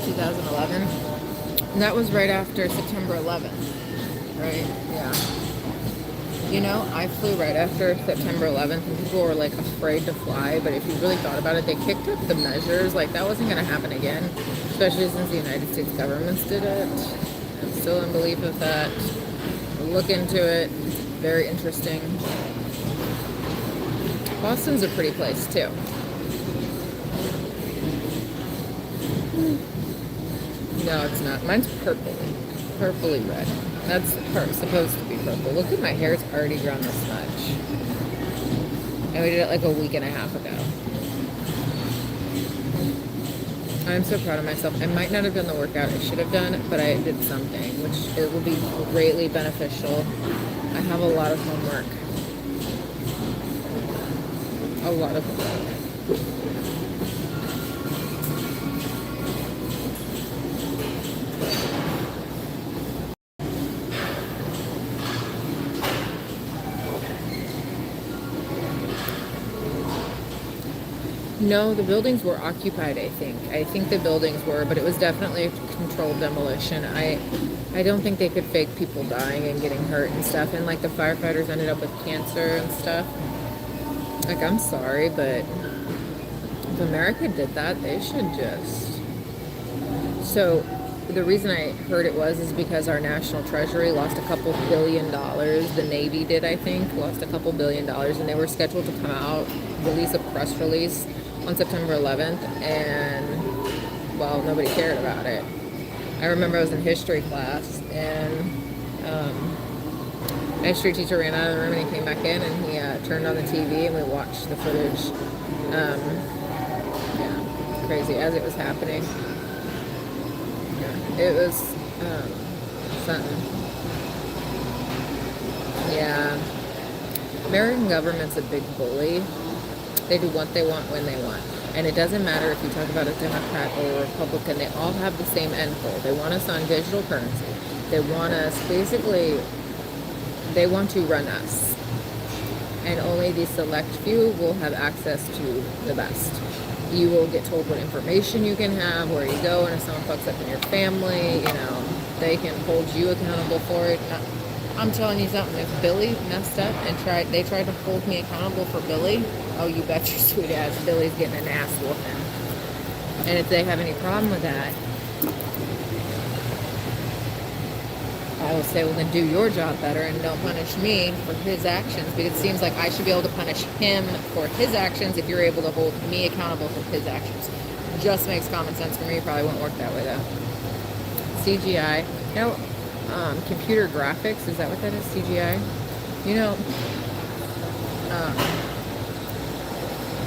2011. And that was right after September 11th, right? Yeah. You know, I flew right after September 11th, and people were like afraid to fly. But if you really thought about it, they kicked up the measures. Like that wasn't going to happen again, especially since the United States governments did it. I'm still in belief of that. Look into it. Very interesting. Boston's a pretty place too. No, it's not. Mine's purpley red. That's supposed to be purple. Look at my hair; it's already grown this much. And we did it like a week and a half ago. I'm so proud of myself. I might not have done the workout I should have done, but I did something, which it will be greatly beneficial. I have a lot of homework. A lot of homework. No, the buildings were occupied, I think. I think the buildings were, but it was definitely a controlled demolition. I don't think they could fake people dying and getting hurt and stuff. And like the firefighters ended up with cancer and stuff. Like, I'm sorry, but if America did that, they should just... So the reason I heard it is because our national treasury lost a couple $1 billion. The Navy did, I think, lost a couple $1 billion, and they were scheduled to come out, release a press release on September 11th, and, well, nobody cared about it. I remember I was in history class, and my history teacher ran out of the room, and he came back in, and he turned on the TV, and we watched the footage. Yeah, crazy, as it was happening. Yeah, it was something. Yeah. American government's a big bully. They do what they want when they want. And it doesn't matter if you talk about a Democrat or a Republican, they all have the same end goal. They want us on digital currency. They want us, basically, they want to run us. And only the select few will have access to the best. You will get told what information you can have, where you go, and if someone fucks up in your family, you know, they can hold you accountable for it. I'm telling you something, if Billy messed up and they tried to hold me accountable for Billy, oh, you bet your sweet ass Billy's getting an ass whooping. And if they have any problem with that, I will say, well, then do your job better and don't punish me for his actions, because it seems like I should be able to punish him for his actions if you're able to hold me accountable for his actions. Just makes common sense for me. Probably won't work that way, though. CGI. You know, computer graphics, is that what that is? CGI? You know,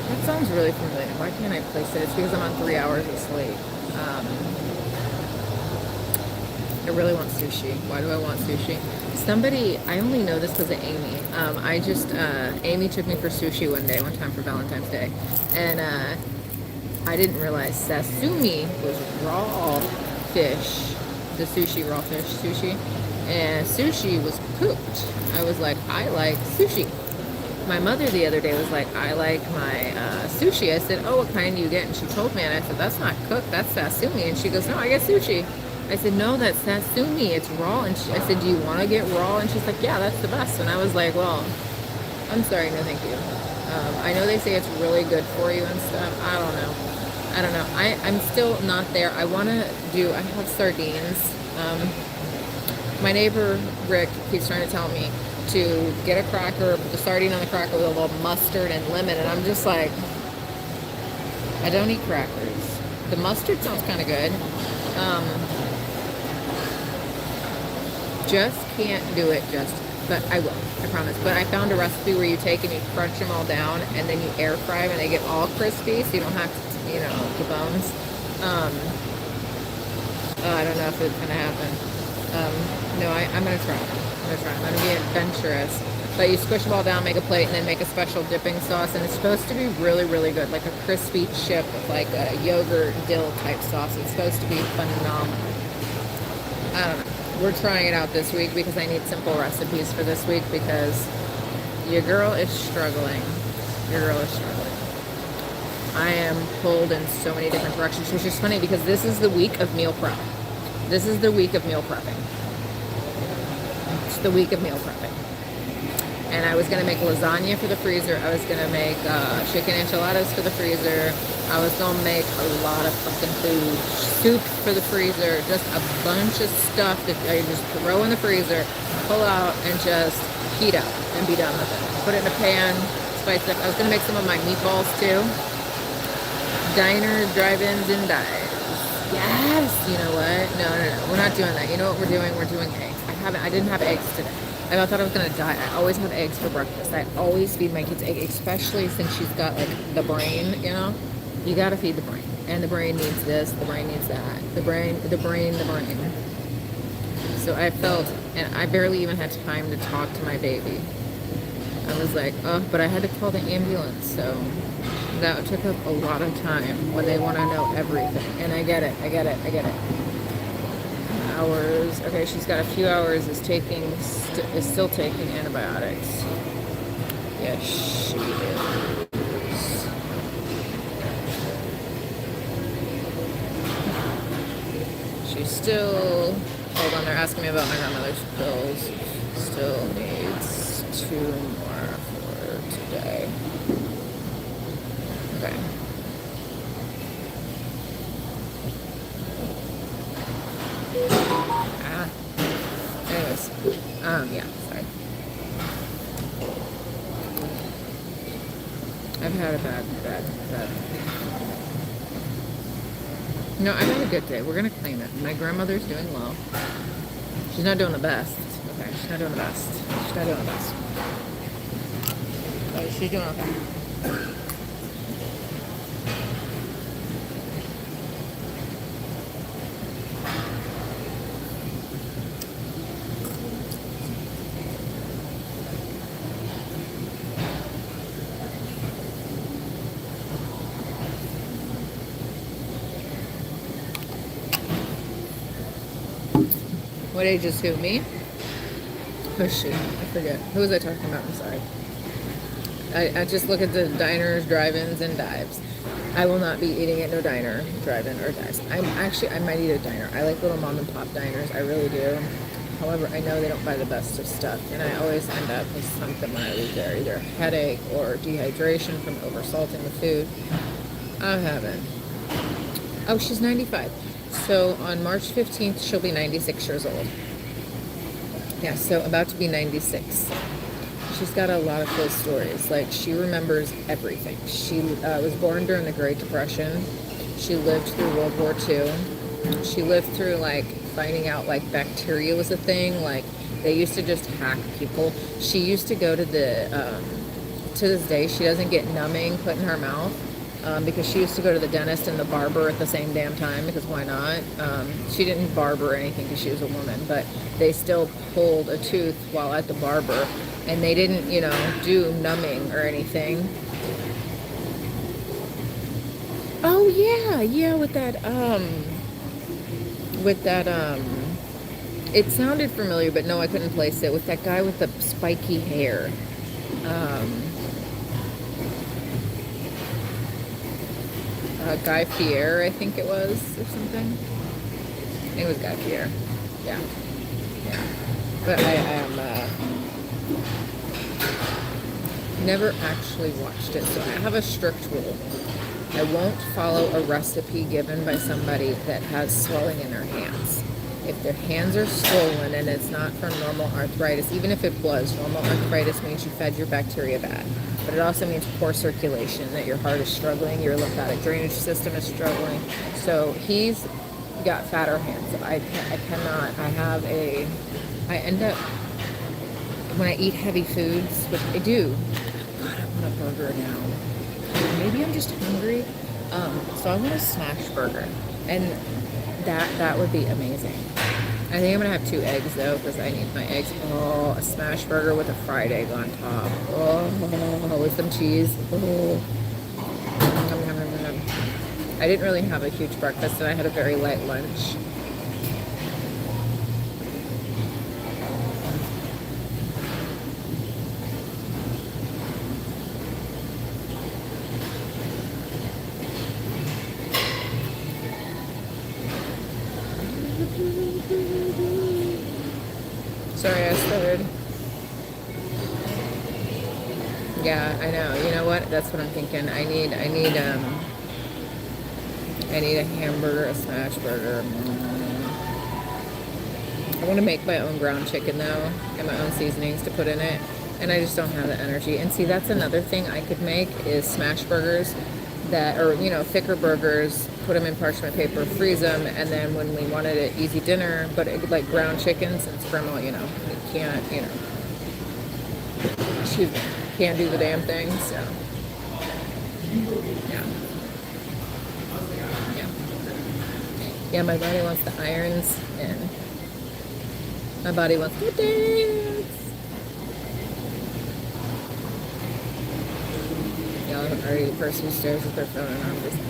that sounds really familiar. Why can't I place it? It's because I'm on 3 hours of sleep. Um, I really want sushi. Why do I want sushi? Somebody, I only know this because of Amy. Amy took me for sushi one time for Valentine's Day. And I didn't realize sashimi was raw fish. The sushi, raw fish sushi. And sushi was cooked. I was like, I like sushi. My mother the other day was like, I like my sushi. I said, oh, what kind do you get? And she told me, and I said, that's not cooked, that's sashimi. And she goes, no, I get sushi. I said, no, that's sashimi, it's raw. And I said, do you want to get raw? And she's like, yeah, that's the best. And I was like, well, I'm sorry, no thank you. I know they say it's really good for you and stuff. I don't know. I'm still not there. I have sardines. My neighbor, Rick, keeps trying to tell me to get a cracker, put the sardine on the cracker with a little mustard and lemon, and I'm just like, I don't eat crackers. The mustard sounds kind of good. Just can't do it but I will, I promise. But I found a recipe where you take and you crunch them all down and then you air fry them and they get all crispy so you don't have to, the bones. I don't know if it's going to happen. No, I'm going to try. I'm going to be adventurous. But you squish them all down, make a plate, and then make a special dipping sauce. And it's supposed to be really, really good. Like a crispy chip with like a yogurt dill type sauce. It's supposed to be phenomenal. I don't know. We're trying it out this week because I need simple recipes for this week because your girl is struggling. I am pulled in so many different directions, which is funny because this is the week of meal prep. This is the week of meal prepping. It's the week of meal prepping. And I was going to make lasagna for the freezer. I was going to make chicken enchiladas for the freezer. I was going to make a lot of fucking food. Soup for the freezer. Just a bunch of stuff that I just throw in the freezer, pull out, and just heat up and be done with it. Put it in a pan, spice it up. I was going to make some of my meatballs too. Diners, drive-ins, and dives. Yes! You know what? No. We're not doing that. You know what we're doing? We're doing eggs. I didn't have eggs today. I thought I was going to die. I always have eggs for breakfast. I always feed my kids eggs, especially since she's got like the brain, You got to feed the brain. And the brain needs this, the brain needs that. The brain. So I felt, and I barely even had time to talk to my baby. I was like, oh, but I had to call the ambulance. So that took up a lot of time when they want to know everything. And I get it. Hours. Okay, she's got a few hours. Is still taking antibiotics. Yes, she is. She's still. Hold on, they're asking me about my grandmother's pills. Still needs 2 more for today. Okay. Anyways, yeah, sorry. I've had a bad. No, I had a good day. We're gonna claim it. My grandmother's doing well. She's not doing the best. Okay, she's not doing the best. But she's doing okay. What age is who? Me? Oh shoot, I forget. Who was I talking about? I'm sorry. I just look at the diners, drive-ins, and dives. I will not be eating at no diner, drive-in, or dives. I might eat a diner. I like little mom and pop diners. I really do. However, I know they don't buy the best of stuff, and I always end up with something when I leave there, either a headache or dehydration from oversalting the food. I'm having. Oh, she's 95. So on March 15th, she'll be 96 years old. Yeah, so about to be 96. She's got a lot of cool stories. Like, she remembers everything. She was born during the Great Depression. She lived through World War II. She lived through, like, finding out, like, bacteria was a thing. Like, they used to just hack people. She used to go to this day, she doesn't get numbing put in her mouth. because she used to go to the dentist and the barber at the same damn time, because why not? She didn't barber or anything because she was a woman, but they still pulled a tooth while at the barber, and they didn't, you know, do numbing or anything. Oh yeah, with that, it sounded familiar, but no, I couldn't place it. With that guy with the spiky hair. Guy Fieri, I think it was, or something. I think it was Guy Fieri. Yeah. Yeah. But I never actually watched it, so I have a strict rule. I won't follow a recipe given by somebody that has swelling in their hands. If their hands are swollen and it's not from normal arthritis, even if it was, normal arthritis means you fed your bacteria bad. But it also means poor circulation, that your heart is struggling, your lymphatic drainage system is struggling. So he's got fatter hands. I cannot, I end up, when I eat heavy foods, which I do, God, I want a burger now. Maybe I'm just hungry. So I want a smash burger. And that would be amazing. I think I'm gonna have 2 eggs though, because I need my eggs. Oh, a smash burger with a fried egg on top. Oh, with some cheese. Oh. I didn't really have a huge breakfast, and I had a very light lunch. Sorry, I stuttered. Yeah, I know. You know what? That's what I'm thinking. I need a hamburger, a smash burger. I want to make my own ground chicken though, and my own seasonings to put in it, and I just don't have the energy. And see, that's another thing I could make is smash burgers that, or you know, thicker burgers. Put them in parchment paper, freeze them, and then when we wanted an easy dinner, but like ground chicken, since Grandma, you know, you can't, you know, excuse me, can't do the damn thing, so yeah. Yeah, my body wants the irons, and my body wants to dance. Y'all are already the person who stares at their phone, and I'm just like,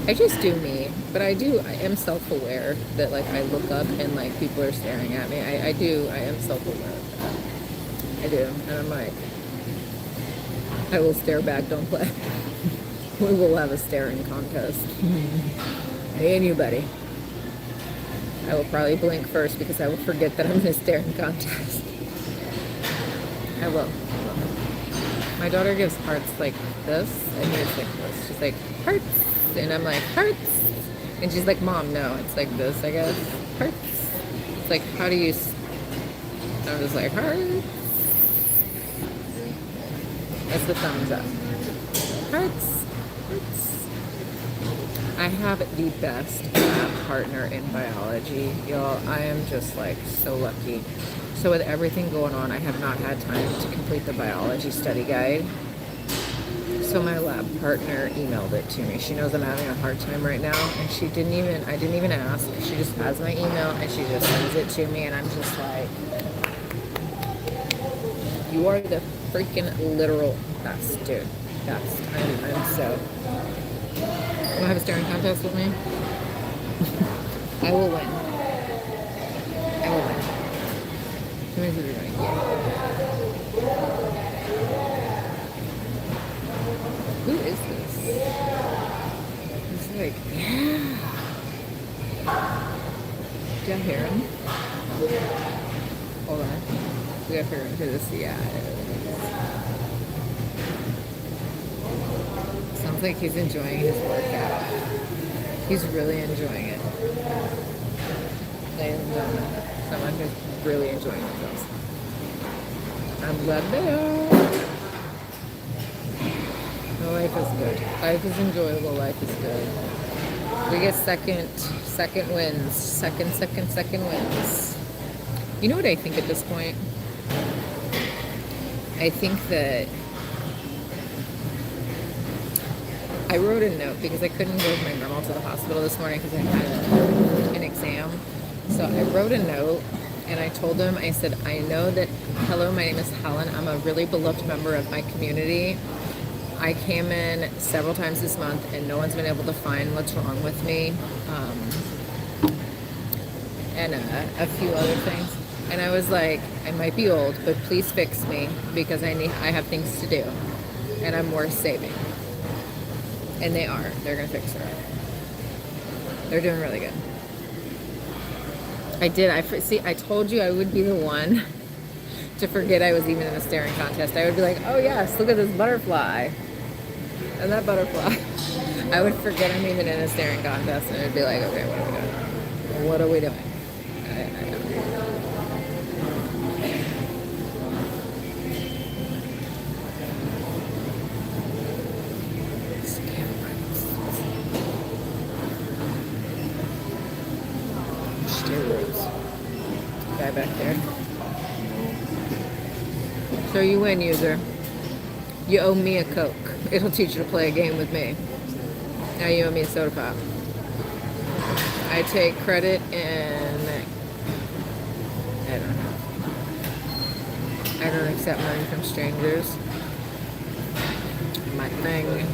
I just do me, but I am self-aware that, like, I look up and, like, people are staring at me. I am self-aware of that. I do, and I'm like, I will stare back, don't play. We will have a staring contest. Me and you, buddy. I will probably blink first because I will forget that I'm in a staring contest. I will. My daughter gives hearts like this, and he's like this. She's like, hearts. And I'm like, hearts. And she's like, Mom, no, it's like this, I guess. Hearts. It's like, how do you... I'm just like, hearts. That's the thumbs up. Hearts. I have the best lab partner in biology, y'all. I am just like so lucky. So with everything going on, I have not had time to complete the biology study guide. So my lab partner emailed it to me. She knows I'm having a hard time right now, and I didn't even ask. She just has my email and she just sends it to me, and I'm just like, you are the freaking literal best, dude. Best. I'm so... You want to have a staring contest with me? I will win. I will win. How many people are doing? Yeah. Who is this? It's like, yeah. Do you hear him? Hold on. We gotta figure out who this is. Yeah. Sounds like he's enjoying his workout. He's really enjoying it. Ladies and gentlemen, someone who's really enjoying themselves. I'm glad they are. The life is good. Life is enjoyable. Life is good. We get second wins. Second wins. You know what I think at this point? I think that I wrote a note because I couldn't go with my grandma to the hospital this morning because I had an exam. So I wrote a note and I told them, I said, I know that, hello, my name is Helen. I'm a really beloved member of my community. I came in several times this month and no one's been able to find what's wrong with me. And a few other things. And I was like, I might be old, but please fix me because I have things to do. And I'm worth saving. And they are. They're going to fix her. They're doing really good. I told you I would be the one to forget I was even in a staring contest. I would be like, oh yes, look at this butterfly. And that butterfly. I would forget I'm even in a staring contest and I'd be like, okay, what are we doing? What are we doing? I don't know. Guy back there. So you win, user. You owe me a Coke. It'll teach you to play a game with me. Now you owe me a soda pop. I take credit in... I don't know. I don't accept money from strangers. My thing.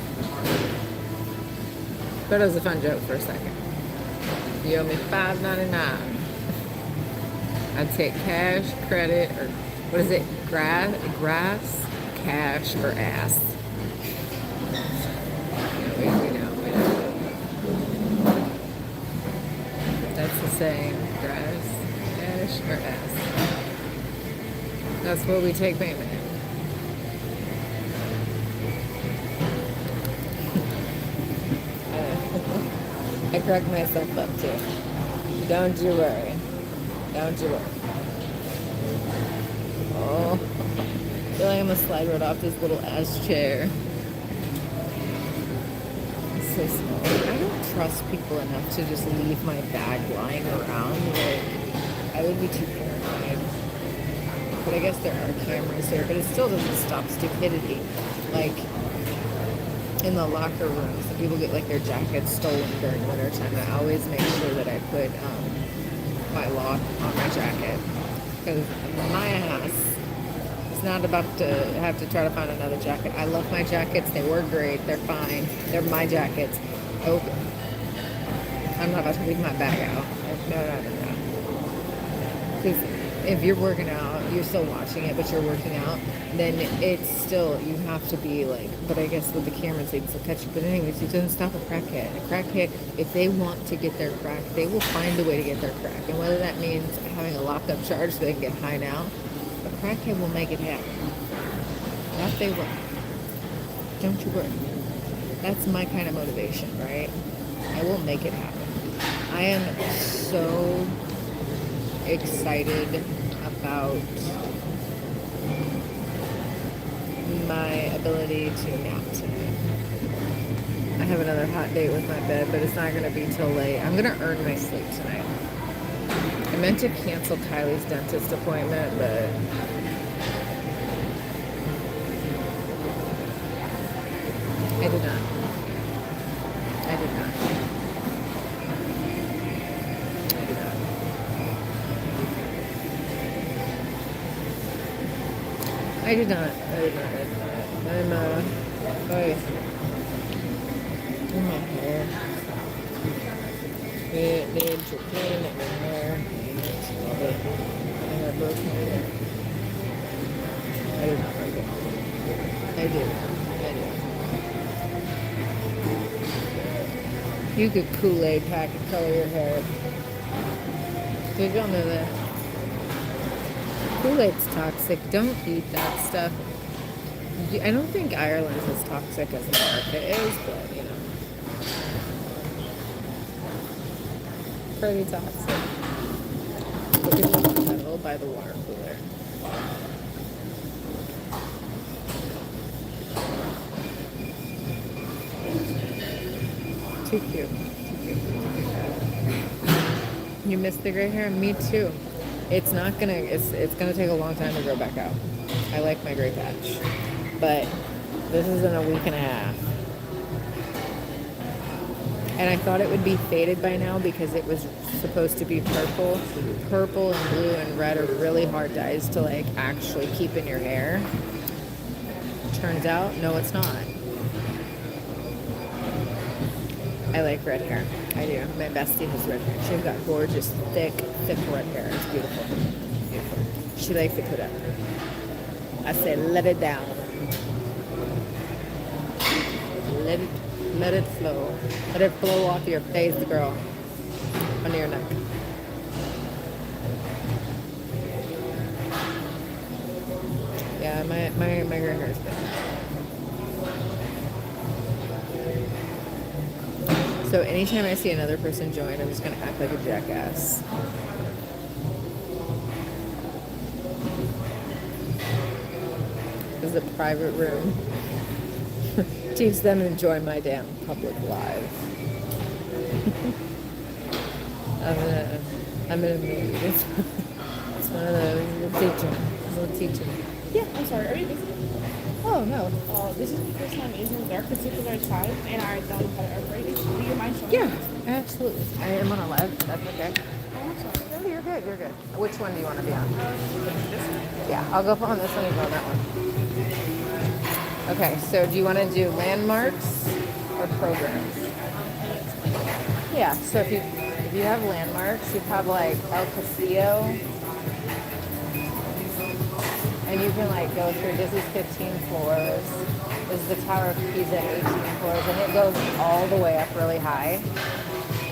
But it was a fun joke for a second. You owe me $5.99. I'd take cash, credit, or what is it? Grass, cash, or ass. We know. That's the saying. Grass, cash, or ass. That's what we take payment in. I crack myself up too. Don't you worry. Don't you worry. Oh, I feel like I'm gonna slide right off this little ass chair. It's so small. I don't trust people enough to just leave my bag lying around. Like, I would be too paranoid. But I guess there are cameras here, but it still doesn't stop stupidity. Like, in the locker rooms, people get like their jackets stolen during winter time. I always make sure that I put my lock on my jacket because my ass is not about to have to try to find another jacket. I love my jackets. They work great. They're fine. They're my jackets. Oh, I'm not about to leave my bag out. No. Because if you're working out, you're still watching it, but you're working out, then it's still, you have to be like, but I guess with the cameras, they can still catch you. But anyways, it doesn't stop a crackhead. A crackhead, if they want to get their crack, they will find a way to get their crack. And whether that means having a lockup charge so they can get high now, a crackhead will make it happen. That they will. Don't you worry. That's my kind of motivation, right? I will make it happen. I am so excited about my ability to nap tonight. I have another hot date with my bed, but it's not going to be till late. I'm going to earn my sleep tonight. I meant to cancel Kylie's dentist appointment, but I did not. I'm, in my hair. It needs to clean my hair. I broke my hair. I did not break it. I did. You could Kool-Aid pack and color your hair. Did y'all know that? Kool-Aid's toxic. Don't eat that stuff. I don't think Ireland's as toxic as America is, but, you know. Pretty toxic. Look at the kettle by the water cooler. Too cute. You missed the gray hair? Me too. It's gonna take a long time to grow back out. I like my gray patch. But this is in a week and a half. And I thought it would be faded by now because it was supposed to be purple. Purple and blue and red are really hard dyes to like actually keep in your hair. Turns out, no, it's not. I like red hair. I do. My bestie has red hair. She's got gorgeous, thick red hair. It's beautiful. Beautiful. She likes to put up. I say, let it down. Let it flow. Let it flow off your face, girl. Under your neck. Yeah, my hair is good. So anytime I see another person join, I'm just gonna act like a jackass. This is a private room. Teach them to enjoy my damn public live. I'm in a mood. It's one of those little teaching. Yeah, I'm sorry. Are you busy? Oh no. This is the first time using their particular type, and I don't know how to operate it. Do you mind showing Yeah, me? absolutely. I am on a live. That's okay. Oh, I'm sorry. No, you're good. You're good. Which one do you want to be on? This one. Yeah, I'll go on this one. You go on that one. Okay. So, do you want to do landmarks or programs? Yeah. So if you have landmarks, you have like El Castillo, and you can like go through. This is 15 floors. This is the Tower of Pisa, 18 floors, and it goes all the way up really high.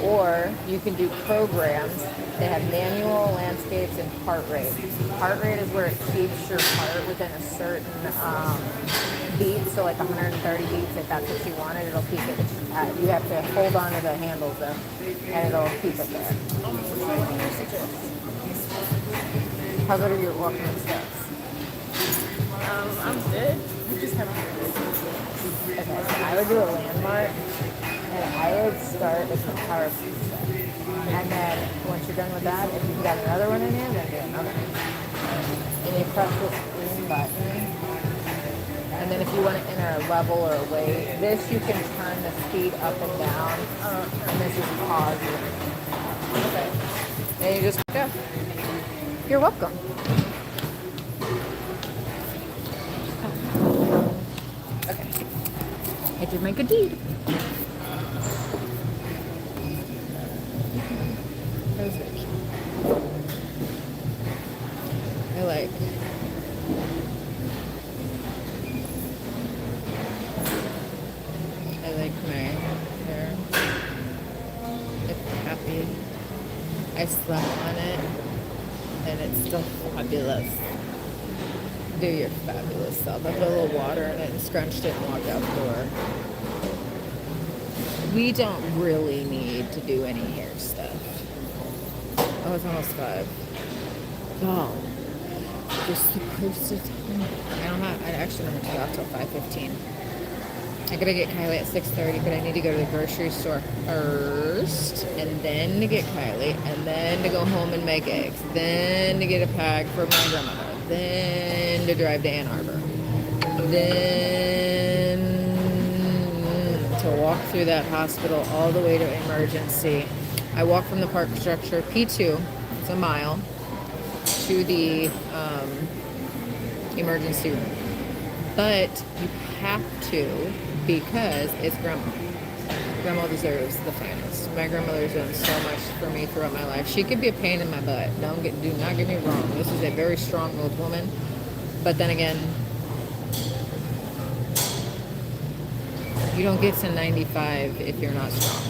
Or you can do programs. They have manual, landscapes, and heart rate. Heart rate is where it keeps your heart within a certain beat, so like 130 beats. If that's what you wanted, it'll keep it. You have to hold on to the handles though, and it'll keep it there. How good are your walking steps? I'm good. You just have to. Okay, so I would do a landmark, and I would start with the Tower of Pisa. And then once you're done with that, if you've got another one in here, then do another one. And you press this green button. And then if you want to enter a level or a weight, this you can turn the speed up and down. And this is pause. Okay. And you just go. You're welcome. Okay. I did make a deed. That was very cute. I like my hair. It's happy. I slept on it and it's still fabulous. Do your fabulous self. I put a little water in it and scrunched it and walked out the door. We don't really need to do any hair stuff. Oh, it's almost 5. Oh, you're supposed to tell me. I actually don't have to go out till 5:15. I gotta get Kylie at 6:30, but I need to go to the grocery store first, and then to get Kylie, and then to go home and make eggs, then to get a pack for my grandmother, then to drive to Ann Arbor, then to walk through that hospital all the way to emergency. I walk from the park structure, P2, it's a mile, to the emergency room. But you have to, because it's grandma. Grandma deserves the finest. My grandmother's done so much for me throughout my life. She could be a pain in my butt. Do not get me wrong. This is a very strong-willed woman. But then again, you don't get to 95 if you're not strong.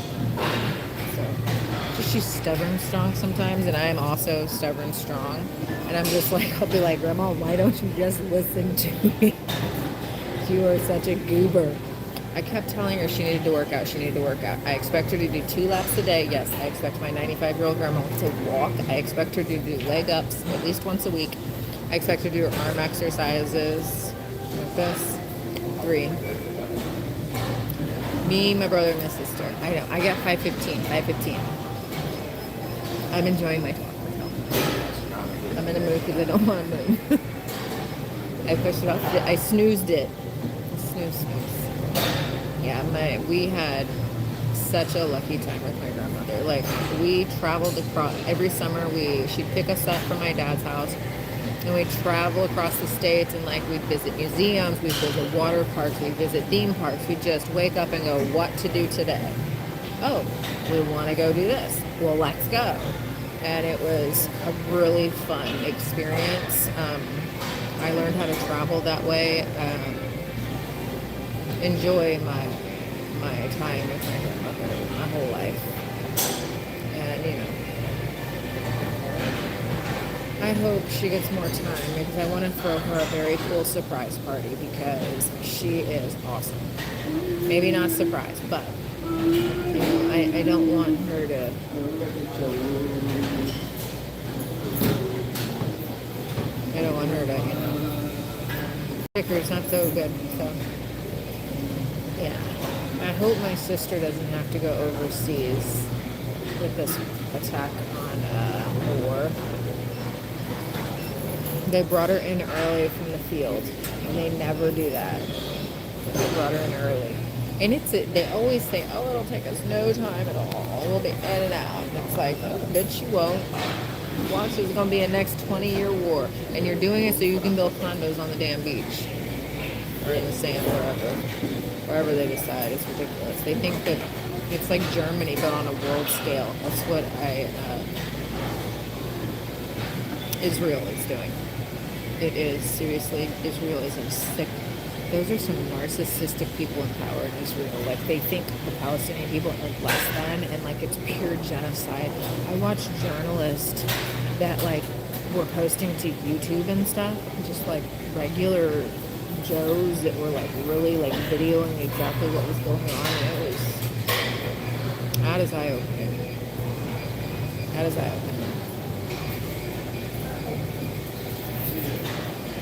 So, she's stubborn strong sometimes, and I am also stubborn strong. And I'm just like, I'll be like, Grandma, why don't you just listen to me? You are such a goober. I kept telling her she needed to work out. I expect her to do 2 laps a day. Yes, I expect my 95-year-old grandma to walk. I expect her to do leg ups at least once a week. I expect her to do arm exercises like this. 3. Me, my brother, and my sister. I know. I got 5:15. I'm enjoying my talk. I'm in a mood because I don't want to move. I pushed it off. I snoozed it. Snooze. Yeah, we had such a lucky time with my grandmother. Like, we traveled across every summer. She'd pick us up from my dad's house, and we'd travel across the states, and like we'd visit museums, we'd visit water parks, we'd visit theme parks. We'd just wake up and go, what to do today? Oh, we want to go do this. Well, let's go. And it was a really fun experience. I learned how to travel that way. Enjoy my time with my grandmother my whole life. And, you know, I hope she gets more time because I want to throw her a very cool surprise party because she is awesome. Maybe not surprise, but you know, I don't want her to. I don't want her to, you know. Sticker's not so good, so yeah. I hope my sister doesn't have to go overseas with this attack on the war. They brought her in early from the field, and they never do that. They brought her in early. And they always say, oh, it'll take us no time at all. We'll be in and out. And it's like, oh, bitch, you won't. Watch, it's going to be a next 20-year war. And you're doing it so you can build condos on the damn beach. Or in the sand, wherever they decide. It's ridiculous. They think that it's like Germany, but on a world scale. That's what Israel is doing. It is, seriously, Israel is a sick. Those are some narcissistic people in power in Israel. Like, they think the Palestinian people are less than, and like it's pure genocide. I watched journalists that like were posting to YouTube and stuff, just like regular Joes that were like really like videoing exactly what was going on. And it was eye-opening.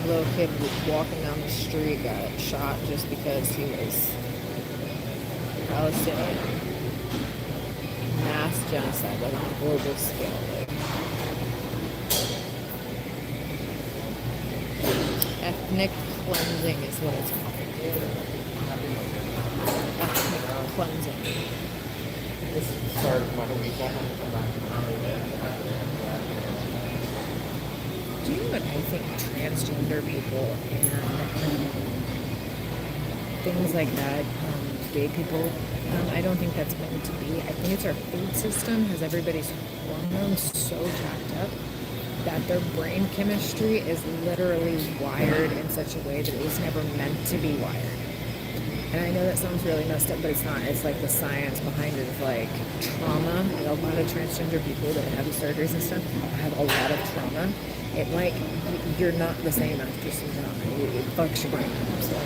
A little kid walking down the street got shot just because he was Palestinian. Mass genocide, like on a global scale. Like, ethnic cleansing is what it's called. Ethnic cleansing. This started about a week ago. Do you know what I think transgender people and things like that, gay people, I don't think that's meant to be. I think it's our food system has everybody's hormones so jacked up that their brain chemistry is literally wired in such a way that it was never meant to be wired. And I know that sounds really messed up, but it's not. It's like the science behind it is like trauma. Like a lot of transgender people that have these surgeries and stuff have a lot of trauma. It like, you're not the same after some trauma. It fucks your brain up. So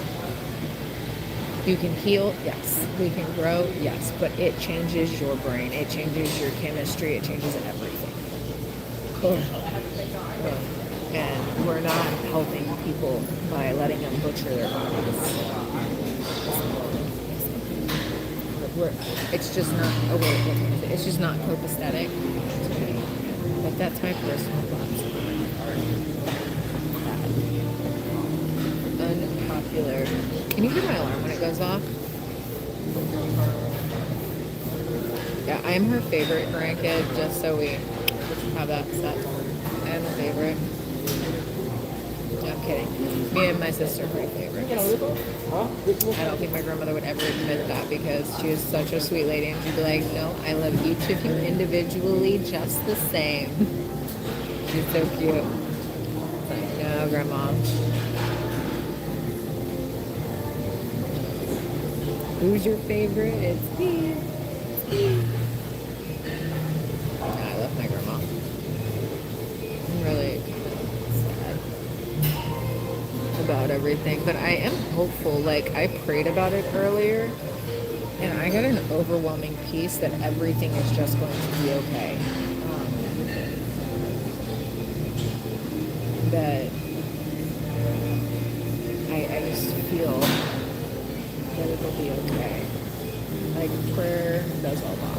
you can heal, yes. We can grow, yes. But it changes your brain. It changes your chemistry. It changes everything. And we're not helping people by letting them butcher their bodies. It's just not a way of looking at it. It's just not copacetic to me. But that's my personal thoughts. Unpopular. Can you hear my alarm when it goes off? Yeah, I am her favorite grandkid, just so we have that set. I am a favorite. No, I'm kidding. Me and my sister are my favorites. I don't think my grandmother would ever admit that because she is such a sweet lady and she'd be like, no, I love each of you individually just the same. She's so cute. It's like, no, Grandma. Who's your favorite? It's me. I love my grandma. I'm really sad about everything, but I am hopeful. Like, I prayed about it earlier, and I got an overwhelming peace that everything is just going to be okay. That I just feel that it'll be okay. Like, prayer does a lot.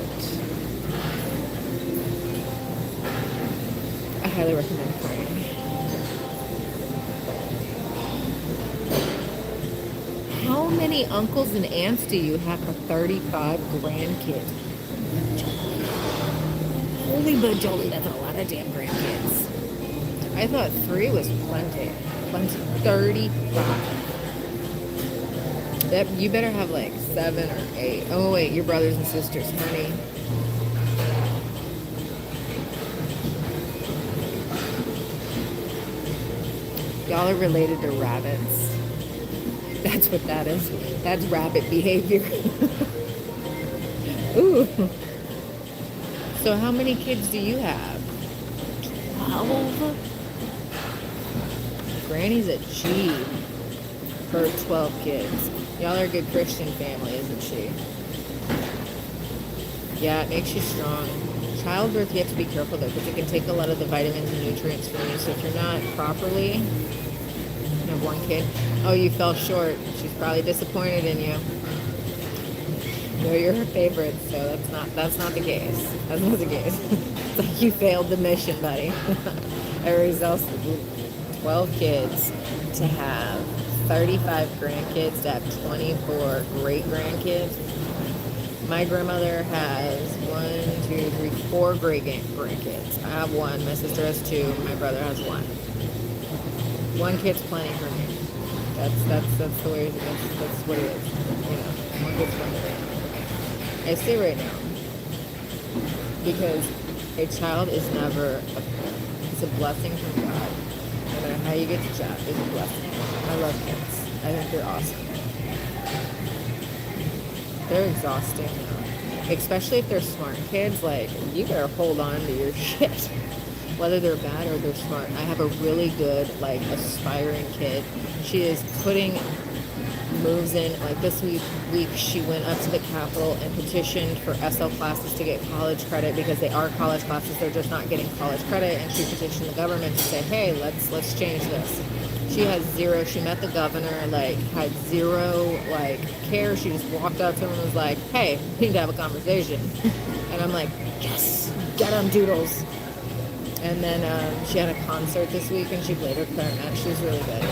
I highly recommend praying. How many many uncles and aunts do you have for 35 grandkids? Holy bajoli, that's a lot of damn grandkids. I thought 3 was plenty. Plenty. 35. That, you better have like 7 or 8. Oh wait, your brothers and sisters, honey. Y'all are related to rabbits. That's what that is. That's rabbit behavior. Ooh. So how many kids do you have? 12? Granny's a G for 12 kids. Y'all are a good Christian family, isn't she? Yeah, it makes you strong. Childbirth, you have to be careful though, because it can take a lot of the vitamins and nutrients from you. So if you're not properly, you have 1 kid. Oh, you fell short. She's probably disappointed in you. No, you're her favorite, so that's not the case. That's not the case. It's like you failed the mission, buddy. Everybody else, 12 kids to have 35 grandkids to have 24 great grandkids. My grandmother has 4 great grandkids. I have 1. My sister has 2. My brother has 1. 1 kid's plenty for me. That's the way. That's what it is. You know, 1 kid's plenty for me. I say right now, because a child is never. It's a blessing from God. No matter how you get the job, it's a blessing. I love kids. I think they're awesome. They're exhausting though. Especially if they're smart kids, like, you better hold on to your shit. Whether they're bad or they're smart. I have a really good, like, aspiring kid. She is putting moves in. Like, this week she went up to the Capitol and petitioned for SL classes to get college credit because they are college classes. They're just not getting college credit. And she petitioned the government to say, hey, let's change this. She has 0. She met the governor, like, had 0, like, care. She just walked up to him and was like, hey, we need to have a conversation. And I'm like, yes, get them doodles. And then she had a concert this week and she played her clarinet. She was really good.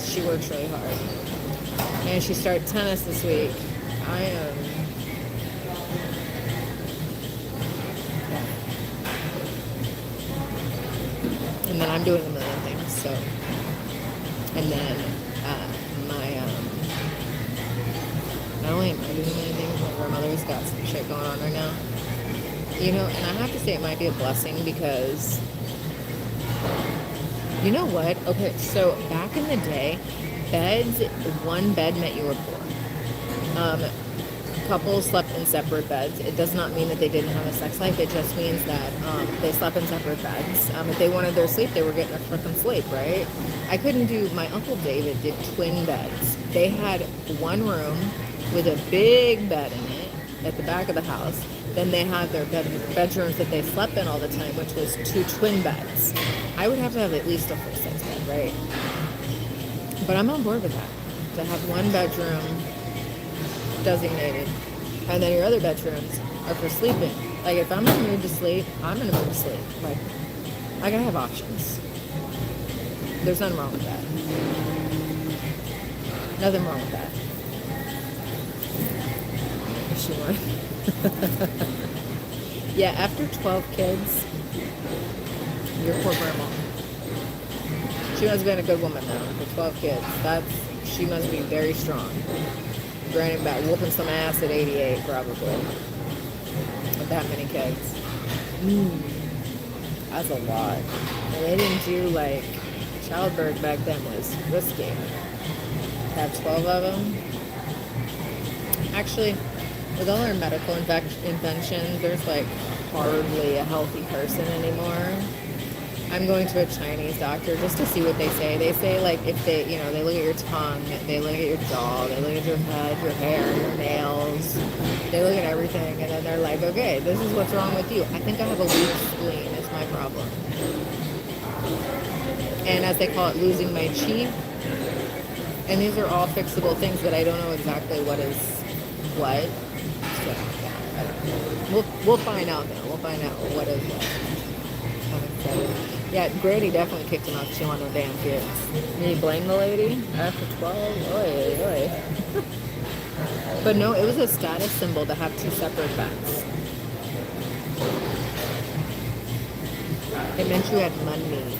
She works really hard. And she started tennis this week. And then I'm doing a million things, so. And then not only am I doing a million things, my grandmother's got some shit going on right now. You know, and I have to say it might be a blessing because, you know what? Okay, so back in the day, beds, 1 bed meant you were poor. Couples slept in separate beds. It does not mean that they didn't have a sex life. It just means that they slept in separate beds. If they wanted their sleep, they were getting a frickin' sleep, right? I couldn't do, my Uncle David did twin beds. They had 1 room with a big bed in it at the back of the house. Then they had their bedrooms that they slept in all the time, which was 2 twin beds. I would have to have at least a full-size bed, right? But I'm on board with that. To have 1 bedroom designated, and then your other bedrooms are for sleeping. Like, if I'm in the mood to sleep, I'm in the mood to sleep. Like, I gotta have options. There's nothing wrong with that. Nothing wrong with that. Sure. Yeah, after 12 kids, your poor grandma. She must have been a good woman though, for 12 kids. She must be very strong. Granted, about whooping some ass at 88, probably. With that many kids. That's a lot. And they didn't do, like, childbirth back then was risky. Have 12 of them. Actually, with all our medical inventions, there's, like, hardly a healthy person anymore. I'm going to a Chinese doctor just to see what they say. They say, like, if they, you know, they look at your tongue, they look at your jaw, they look at your head, your hair, your nails, they look at everything, and then they're like, okay, this is what's wrong with you. I think I have a weak spleen is my problem. And as they call it, losing my chi. And these are all fixable things, but I don't know exactly what is what. So, yeah, I don't know. We'll find out now. We'll find out what is what. I'm excited. Yeah, Granny definitely kicked him out because she wanted no damn kids. And you blame the lady? After 12? Oy, oy. But no, it was a status symbol to have two separate beds. It meant you had money.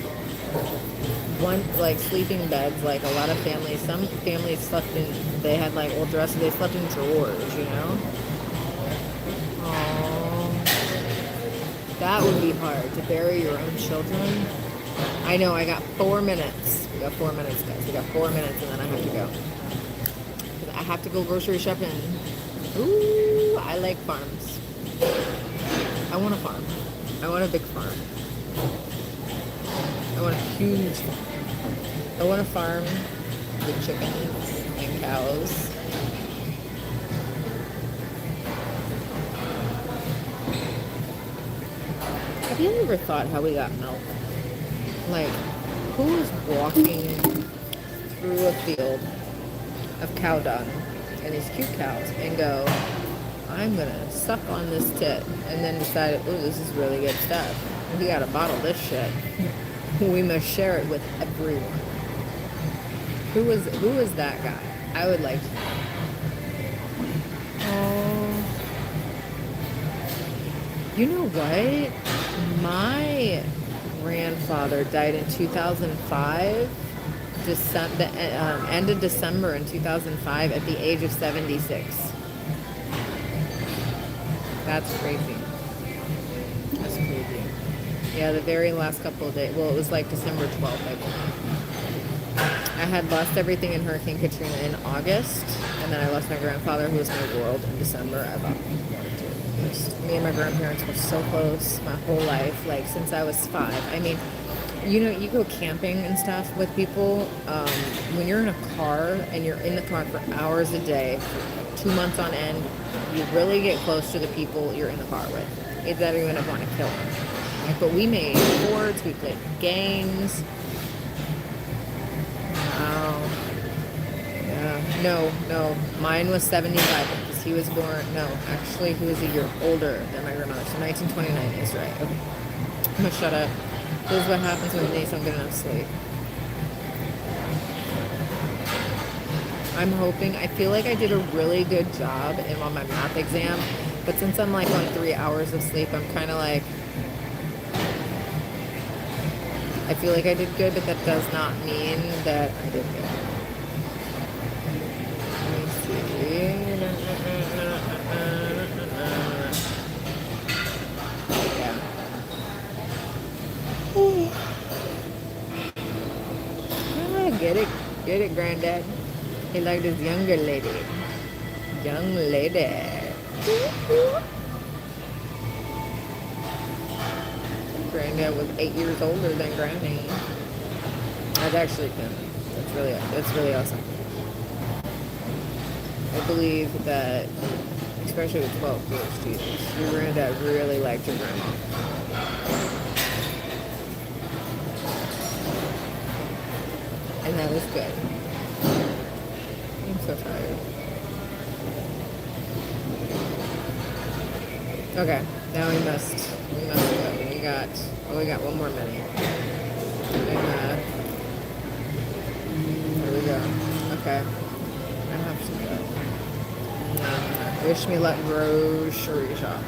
One, like, sleeping beds, like, a lot of families, some families slept in, they had, like, old dresses, they slept in drawers, you know? Oh, that would be hard, to bury your own children. I know, I got 4 minutes. We got 4 minutes, guys. We got 4 minutes, and then I have to go. 'Cause I have to go grocery shopping. Ooh, I like farms. I want a farm. I want a big farm. I want a huge farm. I want a farm with chickens and cows. Have you ever thought how we got milk? Like, who is walking through a field of cow dung and these cute cows and go, I'm gonna suck on this tit, and then decide, oh, this is really good stuff. We gotta bottle this shit. We must share it with everyone. Who was that guy? I would like to know. Oh, you know what? My grandfather died in 2005, end of December in 2005 at the age of 76. That's crazy. That's crazy. Yeah, the very last couple of days. Well, it was like December 12th, I believe. I had lost everything in Hurricane Katrina in August, and then I lost my grandfather, who was my world, in December. I lost me and my grandparents were so close my whole life, like since I was 5. I mean, you know, you go camping and stuff with people. When you're in a car and you're in the car for hours a day, for 2 months on end, you really get close to the people you're in the car with. It's that you're gonna want to kill them. Like, but we made sports, we played games. Wow. Yeah. No. Mine was 75 because he was born. No, actually, he was a year older than my grandmother. So 1929 is right. Okay. I'm gonna shut up. This is what happens when Denise don't get enough sleep. I'm hoping, I feel like I did a really good job on my math exam, but since I'm like on 3 hours of sleep, I'm kind of like, I feel like I did good, but that does not mean that I did good. Let me see. Yeah. Get it, Granddad. He liked his younger lady. Young lady. Granddad was 8 years older than Granny. That's actually good. That's really awesome. I believe that, especially with 12 years, Jesus, your granddad really liked your grandma. And that was good. I'm so tired. Okay, now we must go. We got 1 more minute. And, here we go. Okay. I have to go. Wish me luck grocery shop.